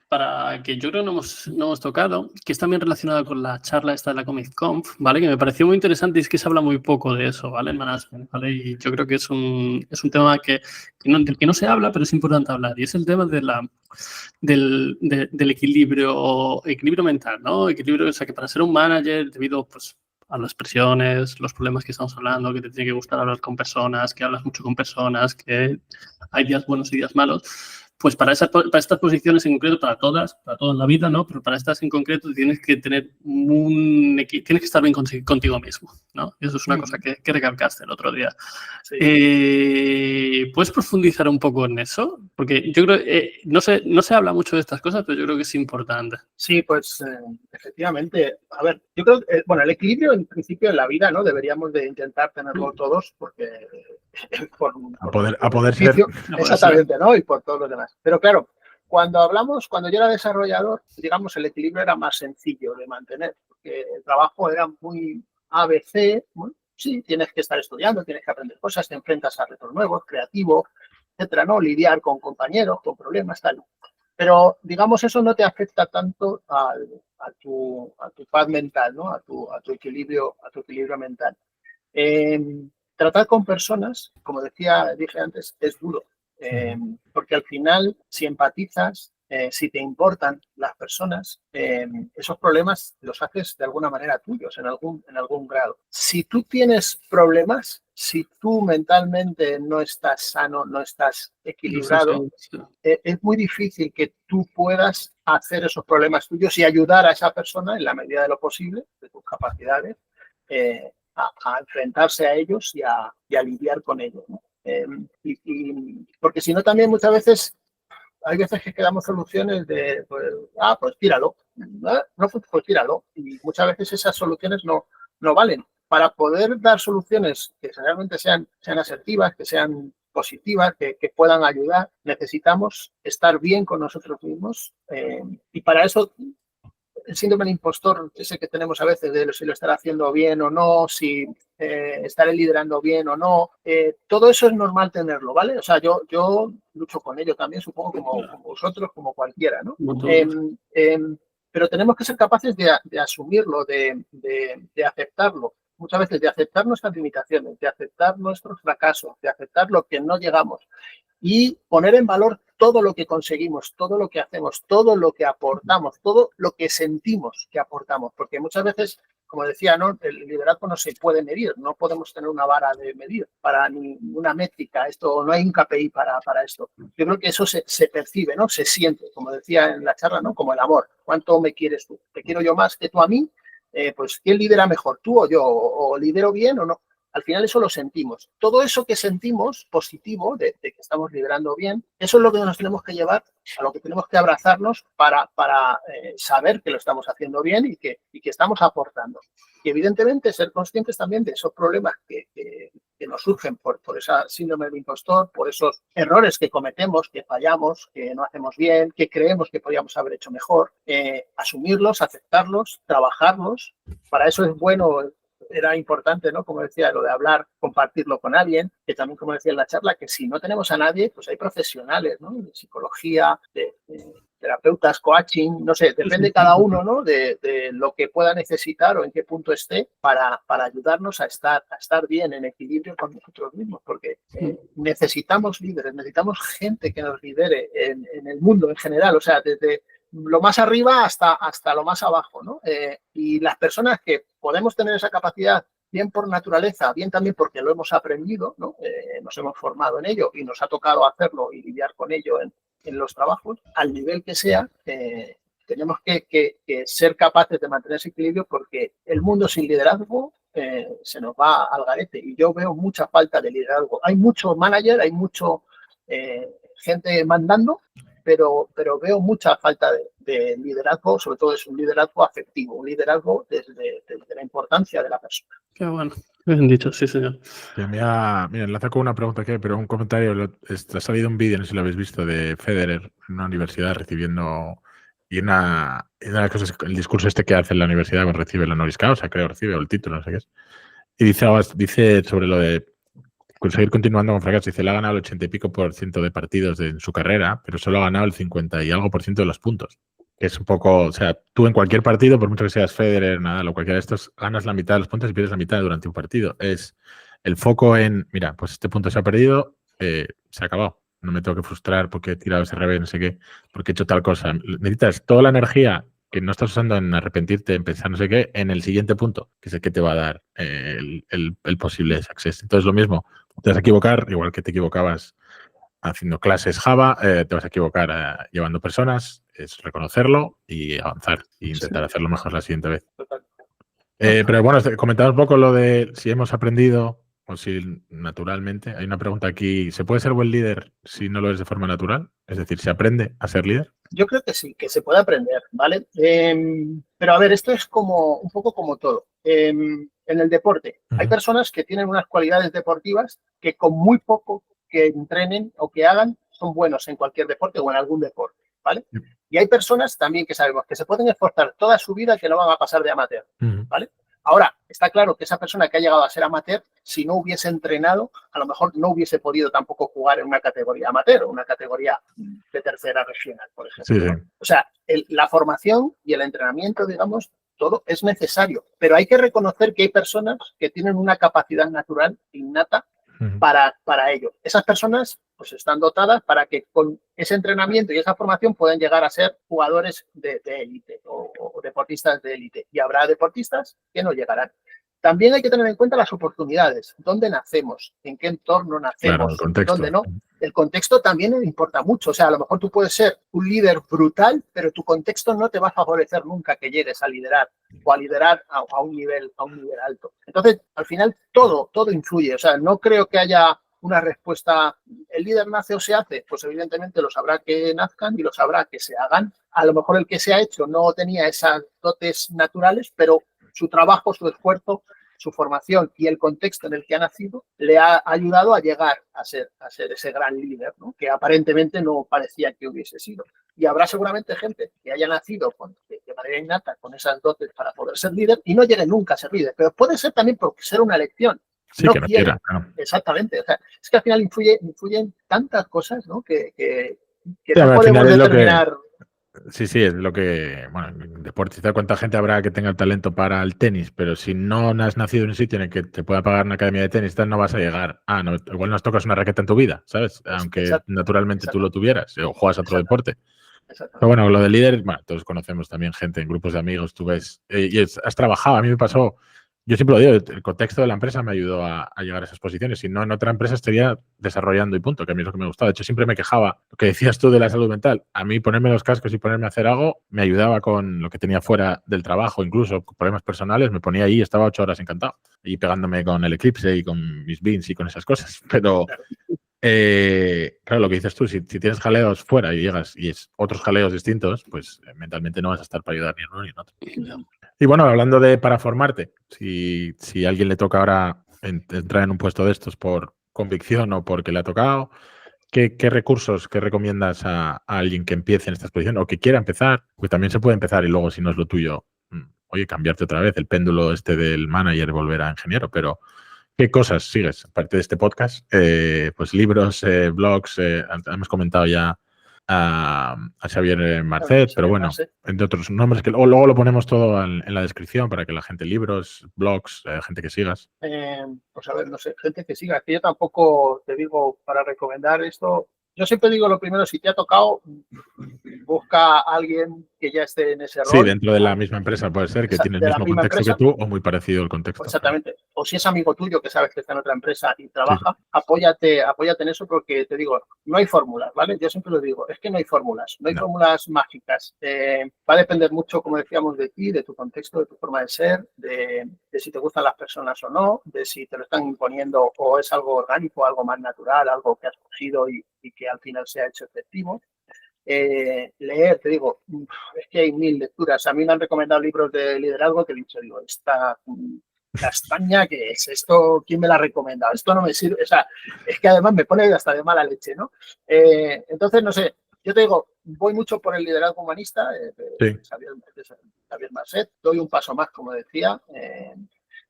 Para que yo creo no hemos tocado, que es también relacionada con la charla esta de la Comic Conf, ¿vale? Que me pareció muy interesante y es que se habla muy poco de eso, ¿vale? En management, ¿vale? Y yo creo que es un tema del que no se habla, pero es importante hablar. Y es el tema del equilibrio mental, ¿no? Equilibrio, o sea, que para ser un manager, debido, pues, a las presiones, los problemas que estamos hablando, que te tiene que gustar hablar con personas, que hablas mucho con personas, que hay días buenos y días malos, pues para estas posiciones en concreto, para toda la vida, ¿no? Pero para estas en concreto tienes que tener tienes que estar bien contigo mismo, ¿no? Y eso es una cosa que recalcaste el otro día. Sí. ¿Puedes profundizar un poco en eso? Porque yo creo, no se habla mucho de estas cosas, pero yo creo que es importante. Sí, pues efectivamente. A ver, yo creo que, bueno, el equilibrio en principio en la vida, ¿no? Deberíamos de intentar tenerlo todos porque a poder ser. Exactamente, ¿no? Y por todos los demás. Pero claro, cuando yo era desarrollador, digamos, el equilibrio era más sencillo de mantener, porque el trabajo era muy ABC, ¿no? Sí, tienes que estar estudiando, tienes que aprender cosas, te enfrentas a retos nuevos, creativos, etcétera, ¿no? Lidiar con compañeros, con problemas, tal. Pero, digamos, eso no te afecta tanto a tu paz mental, ¿no? A tu equilibrio mental. Tratar con personas, como dije antes, es duro, porque al final, si empatizas, si te importan las personas, esos problemas los haces de alguna manera tuyos, en algún grado. Si tú tienes problemas, si tú mentalmente no estás sano, no estás equilibrado, es muy difícil que tú puedas hacer esos problemas tuyos y ayudar a esa persona en la medida de lo posible, de tus capacidades, a enfrentarse a ellos y a lidiar con ellos, ¿no? Porque si no, también muchas veces hay veces que quedamos soluciones de, pues tíralo, ¿no? Pues tíralo. Y muchas veces esas soluciones no valen. Para poder dar soluciones que realmente sean asertivas, que sean positivas, que puedan ayudar, necesitamos estar bien con nosotros mismos. Y para eso, el síndrome del impostor, ese que tenemos a veces de si lo estará haciendo bien o no, si estaré liderando bien o no, todo eso es normal tenerlo, ¿vale? O sea, yo lucho con ello también, supongo, como vosotros, como cualquiera, ¿no? Pero tenemos que ser capaces de asumirlo, de aceptarlo. Muchas veces de aceptar nuestras limitaciones, de aceptar nuestros fracasos, de aceptar lo que no llegamos y poner en valor todo lo que conseguimos, todo lo que hacemos, todo lo que aportamos, todo lo que sentimos que aportamos. Porque muchas veces, como decía, ¿no? El liderazgo no se puede medir, no podemos tener una vara de medir para ninguna métrica, no hay un KPI para esto. Yo creo que eso se percibe, ¿no? Se siente, como decía en la charla, ¿no? Como el amor. ¿Cuánto me quieres tú? ¿Te quiero yo más que tú a mí? Pues ¿quién lidera mejor, tú o yo? ¿O lidero bien o no? Al final eso lo sentimos. Todo eso que sentimos positivo, de que estamos liderando bien, eso es lo que nos tenemos que llevar, a lo que tenemos que abrazarnos para saber que lo estamos haciendo bien y que estamos aportando. Y evidentemente ser conscientes también de esos problemas que nos surgen por esa síndrome del impostor, por esos errores que cometemos, que fallamos, que no hacemos bien, que creemos que podríamos haber hecho mejor, asumirlos, aceptarlos, trabajarlos. Para eso es bueno. Era importante, ¿no? Como decía, lo de hablar, compartirlo con alguien, que también, como decía en la charla, que si no tenemos a nadie, pues hay profesionales, ¿no? De psicología, de terapeutas, coaching, no sé, depende cada uno, ¿no? De lo que pueda necesitar o en qué punto esté para ayudarnos a estar bien, en equilibrio con nosotros mismos, porque necesitamos líderes, necesitamos gente que nos lidere en el mundo en general, o sea, desde lo más arriba hasta lo más abajo, ¿no? Y las personas que podemos tener esa capacidad, bien por naturaleza, bien también porque lo hemos aprendido, ¿no? Nos hemos formado en ello y nos ha tocado hacerlo y lidiar con ello en los trabajos, al nivel que sea, tenemos que ser capaces de mantener ese equilibrio porque el mundo sin liderazgo se nos va al garete y yo veo mucha falta de liderazgo. Hay mucho manager, hay mucho gente mandando, pero veo mucha falta de liderazgo, sobre todo es un liderazgo afectivo, un liderazgo desde la importancia de la persona. Qué bueno, bien dicho, sí, señor. Mira, enlaza con una pregunta que hay, pero un comentario, ha salido un vídeo, no sé si lo habéis visto, de Federer en una universidad recibiendo, y una de las cosas, el discurso que hace en la universidad cuando recibe la honoris causa, creo, recibe, o el título, no sé qué es, y dice sobre lo de conseguir continuando con fracaso. Dice, le ha ganado el 80 y pico % de partidos en su carrera, pero solo ha ganado el 50 y algo % de los puntos. Que es un poco, o sea, tú en cualquier partido, por mucho que seas Federer, Nadal o cualquiera de estos, ganas la mitad de los puntos y pierdes la mitad durante un partido. Es el foco en, mira, pues este punto se ha perdido, se ha acabado. No me tengo que frustrar porque he tirado ese revés, no sé qué, porque he hecho tal cosa. Necesitas toda la energía que no estás usando en arrepentirte, en pensar no sé qué, en el siguiente punto, que es el que te va a dar el posible success. Entonces, lo mismo, te vas a equivocar, igual que te equivocabas haciendo clases Java, te vas a equivocar llevando personas, es reconocerlo y avanzar e intentar hacerlo mejor la siguiente vez. Pero bueno, comentaba un poco lo de si hemos aprendido o si naturalmente. Hay una pregunta aquí, ¿se puede ser buen líder si no lo es de forma natural? Es decir, ¿se aprende a ser líder? Yo creo que sí, que se puede aprender, ¿vale? Pero a ver, esto es como un poco como todo. En el deporte, hay personas que tienen unas cualidades deportivas que con muy poco que entrenen o que hagan son buenos en cualquier deporte o en algún deporte, ¿vale? Y hay personas también que sabemos que se pueden esforzar toda su vida que no van a pasar de amateur, ¿vale? Ahora, está claro que esa persona que ha llegado a ser amateur, si no hubiese entrenado, a lo mejor no hubiese podido tampoco jugar en una categoría amateur o una categoría de tercera regional, por ejemplo. Sí, sí. O sea, la formación y el entrenamiento, digamos, todo es necesario, pero hay que reconocer que hay personas que tienen una capacidad natural innata para ello. Esas personas pues están dotadas para que con ese entrenamiento y esa formación puedan llegar a ser jugadores de élite o deportistas de élite. Y habrá deportistas que no llegarán. También hay que tener en cuenta las oportunidades, dónde nacemos, en qué entorno nacemos, claro, el contexto. dónde no. El contexto también importa mucho. O sea, a lo mejor tú puedes ser un líder brutal, pero tu contexto no te va a favorecer nunca que llegues a liderar o a liderar a un nivel alto. Entonces, al final, todo influye. O sea, no creo que haya una respuesta, ¿el líder nace o se hace? Pues evidentemente los habrá que nazcan y los habrá que se hagan. A lo mejor el que se ha hecho no tenía esas dotes naturales, pero su trabajo, su esfuerzo, su formación y el contexto en el que ha nacido le ha ayudado a llegar a ser ese gran líder, ¿no? Que aparentemente no parecía que hubiese sido. Y habrá seguramente gente que haya nacido de manera innata con esas dotes para poder ser líder y no llegue nunca a ser líder. Pero puede ser también por ser una elección. Sí, no que no quiera. Claro. Exactamente. O sea, es que al final influyen tantas cosas, ¿no? Que sí, no podemos determinar. Sí, es lo que, bueno, en deportista, ¿cuánta gente habrá que tenga el talento para el tenis? Pero si no has nacido en un sitio en el que te pueda pagar una academia de tenis, no vas a llegar. No, igual no tocas una raqueta en tu vida, ¿sabes? Aunque naturalmente tú lo tuvieras o juegas a otro deporte. Pero bueno, lo de líder, bueno, todos conocemos también gente en grupos de amigos, tú ves, y has trabajado, a mí me pasó. Yo siempre lo digo, el contexto de la empresa me ayudó a llegar a esas posiciones. Si no, en otra empresa estaría desarrollando y punto, que a mí es lo que me gustaba. De hecho, siempre me quejaba, lo que decías tú de la salud mental. A mí ponerme los cascos y ponerme a hacer algo me ayudaba con lo que tenía fuera del trabajo, incluso con problemas personales. Me ponía ahí y estaba 8 horas encantado. Y pegándome con el Eclipse y con mis beans y con esas cosas. Pero, claro, lo que dices tú, si tienes jaleos fuera y llegas y es otros jaleos distintos, pues mentalmente no vas a estar para ayudar ni en uno ni en otro. Y bueno, hablando de para formarte, si a alguien le toca ahora entrar en un puesto de estos por convicción o porque le ha tocado, ¿qué recursos que recomiendas a alguien que empiece en esta exposición o que quiera empezar? Pues también se puede empezar y luego, si no es lo tuyo, oye, cambiarte otra vez el péndulo del manager y volver a ingeniero, pero ¿qué cosas sigues? Aparte de este podcast, pues libros, blogs, hemos comentado ya a Xavier Marcet, pero bueno, entre otros nombres que luego lo ponemos todo en la descripción para que la gente, libros, blogs, gente que sigas. Pues a ver, no sé, gente que siga. Que yo tampoco te digo para recomendar esto. Yo siempre digo lo primero, si te ha tocado, busca a alguien que ya esté en ese rol. Sí, dentro de la misma empresa puede ser, que tiene el mismo contexto que tú o muy parecido el contexto. Exactamente. O si es amigo tuyo que sabes que está en otra empresa y trabaja, sí. Apóyate en eso porque te digo, no hay fórmulas, ¿vale? Yo siempre lo digo, es que no hay fórmulas, no hay fórmulas mágicas. Va a depender mucho, como decíamos, de ti, de tu contexto, de tu forma de ser, de si te gustan las personas o no, de si te lo están imponiendo o es algo orgánico, algo más natural, algo que has cogido y que al final se ha hecho efectivo. Leer, te digo, es que hay 1000 lecturas. A mí me han recomendado libros de liderazgo que he dicho, digo, esta castaña, ¿qué es? ¿Esto quién me la ha recomendado? Esto no me sirve. O sea, es que además me pone hasta de mala leche, ¿no? Entonces, no sé, yo te digo, voy mucho por el liderazgo humanista de Xavier Marcet, doy un paso más, como decía.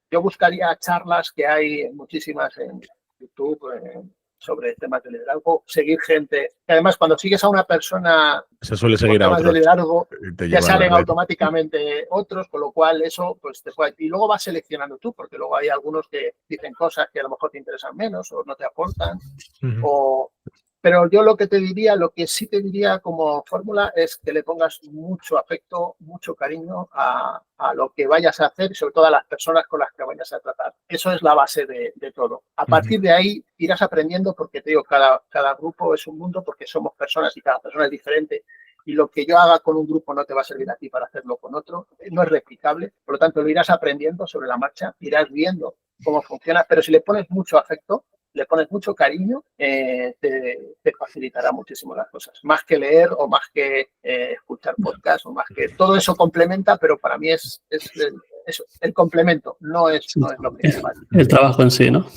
Yo buscaría charlas que hay muchísimas en YouTube, sobre temas de liderazgo, seguir gente. Y además, cuando sigues a una persona se suele seguir a temas de liderazgo, te salen automáticamente otros, con lo cual eso pues te puede... Y luego vas seleccionando tú, porque luego hay algunos que dicen cosas que a lo mejor te interesan menos o no te aportan, o Pero yo lo que sí te diría como fórmula es que le pongas mucho afecto, mucho cariño a lo que vayas a hacer y sobre todo a las personas con las que vayas a tratar. Eso es la base de todo. A partir de ahí irás aprendiendo porque te digo, cada grupo es un mundo porque somos personas y cada persona es diferente. Y lo que yo haga con un grupo no te va a servir a ti para hacerlo con otro. No es replicable. Por lo tanto, lo irás aprendiendo sobre la marcha, irás viendo cómo funciona. Pero si le pones mucho afecto, le pones mucho cariño, te facilitará muchísimo las cosas. Más que leer o más que escuchar podcasts o más que... Todo eso complementa, pero para mí es el complemento, no es lo principal. El trabajo en sí, ¿no?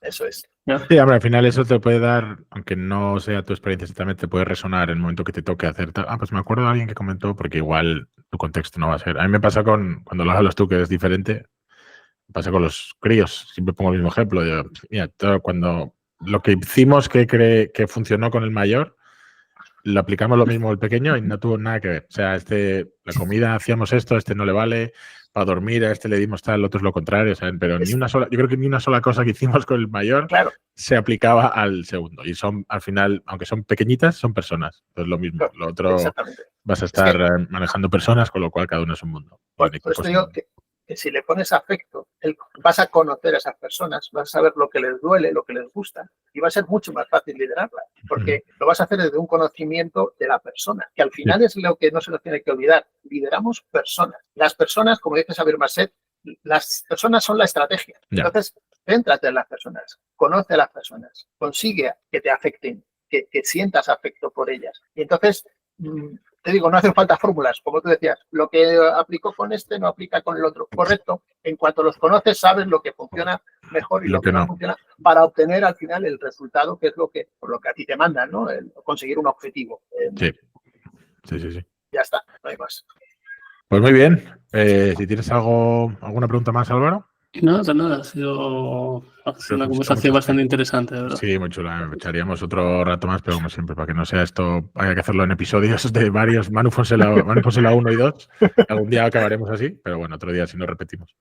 Eso es. Sí, hombre, al final eso te puede dar, aunque no sea tu experiencia exactamente, te puede resonar en el momento que te toque hacer tal. Pues me acuerdo de alguien que comentó, porque igual tu contexto no va a ser. A mí me pasa cuando lo hablas tú, que es diferente, pasa con los críos. Siempre pongo el mismo ejemplo. Mira, cuando lo que hicimos que funcionó con el mayor, lo aplicamos lo mismo al pequeño y no tuvo nada que ver. O sea, la comida hacíamos esto, no le vale. Para dormir, a le dimos tal, otro es lo contrario. ¿Saben? Pero yo creo que ni una sola cosa que hicimos con el mayor se aplicaba al segundo. Y son, al final, aunque son pequeñitas, son personas. Entonces lo mismo. Lo otro, vas a estar manejando personas, con lo cual cada uno es un mundo. Por eso digo que si le pones afecto, vas a conocer a esas personas, vas a saber lo que les duele, lo que les gusta, y va a ser mucho más fácil liderarlas, porque lo vas a hacer desde un conocimiento de la persona, que al final es lo que no se nos tiene que olvidar. Lideramos personas. Las personas, como dice Xavier Marcet, las personas son la estrategia. Entonces, céntrate en las personas, conoce a las personas, consigue que te afecten, que sientas afecto por ellas. Y entonces... te digo, no hacen falta fórmulas, como tú decías. Lo que aplicó con este no aplica con el otro. Correcto. En cuanto los conoces, sabes lo que funciona mejor y lo que no funciona para obtener al final el resultado, que es por lo que a ti te mandan, ¿no? Conseguir un objetivo. Sí. Ya está, no hay más. Pues muy bien. Si tienes alguna pregunta más, Álvaro. Nada, ha sido una conversación bastante interesante, ¿verdad? Sí, muy chula. Echaríamos otro rato más, pero como siempre, para que no sea esto, hay que hacerlo en episodios de varios, Manu Fonsela 1 y 2. Algún día acabaremos así, pero bueno, otro día si no repetimos.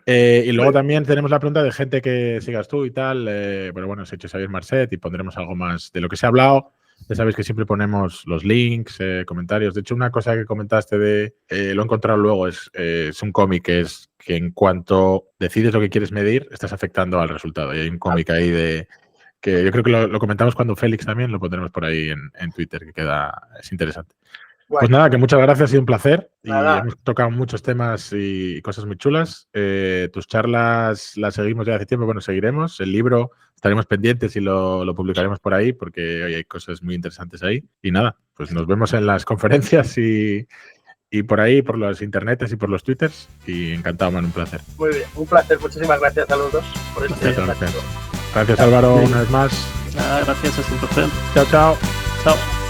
Y luego también tenemos la pregunta de gente que sigas tú y tal. Pero bueno, has hecho Xavier Marcet y pondremos algo más de lo que se ha hablado. Ya sabéis que siempre ponemos los links, comentarios. De hecho, una cosa que comentaste lo he encontrado luego, es un cómic que en cuanto decides lo que quieres medir, estás afectando al resultado. Y hay un cómic ahí que yo creo que lo comentamos cuando Félix también, lo pondremos por ahí en Twitter, es interesante. Pues nada, que muchas gracias, ha sido un placer. Nada. Y hemos tocado muchos temas y cosas muy chulas. Tus charlas las seguimos ya hace tiempo, bueno, seguiremos. El libro estaremos pendientes y lo publicaremos por ahí porque hoy hay cosas muy interesantes ahí. Y nada, pues nos vemos en las conferencias y por ahí, por los internets y por los twitters. Y encantado, Manu, un placer. Muy bien, un placer. Muchísimas gracias a los dos por este Gracias, Álvaro, una vez más. Gracias, es un placer. Chao, chao. Chao.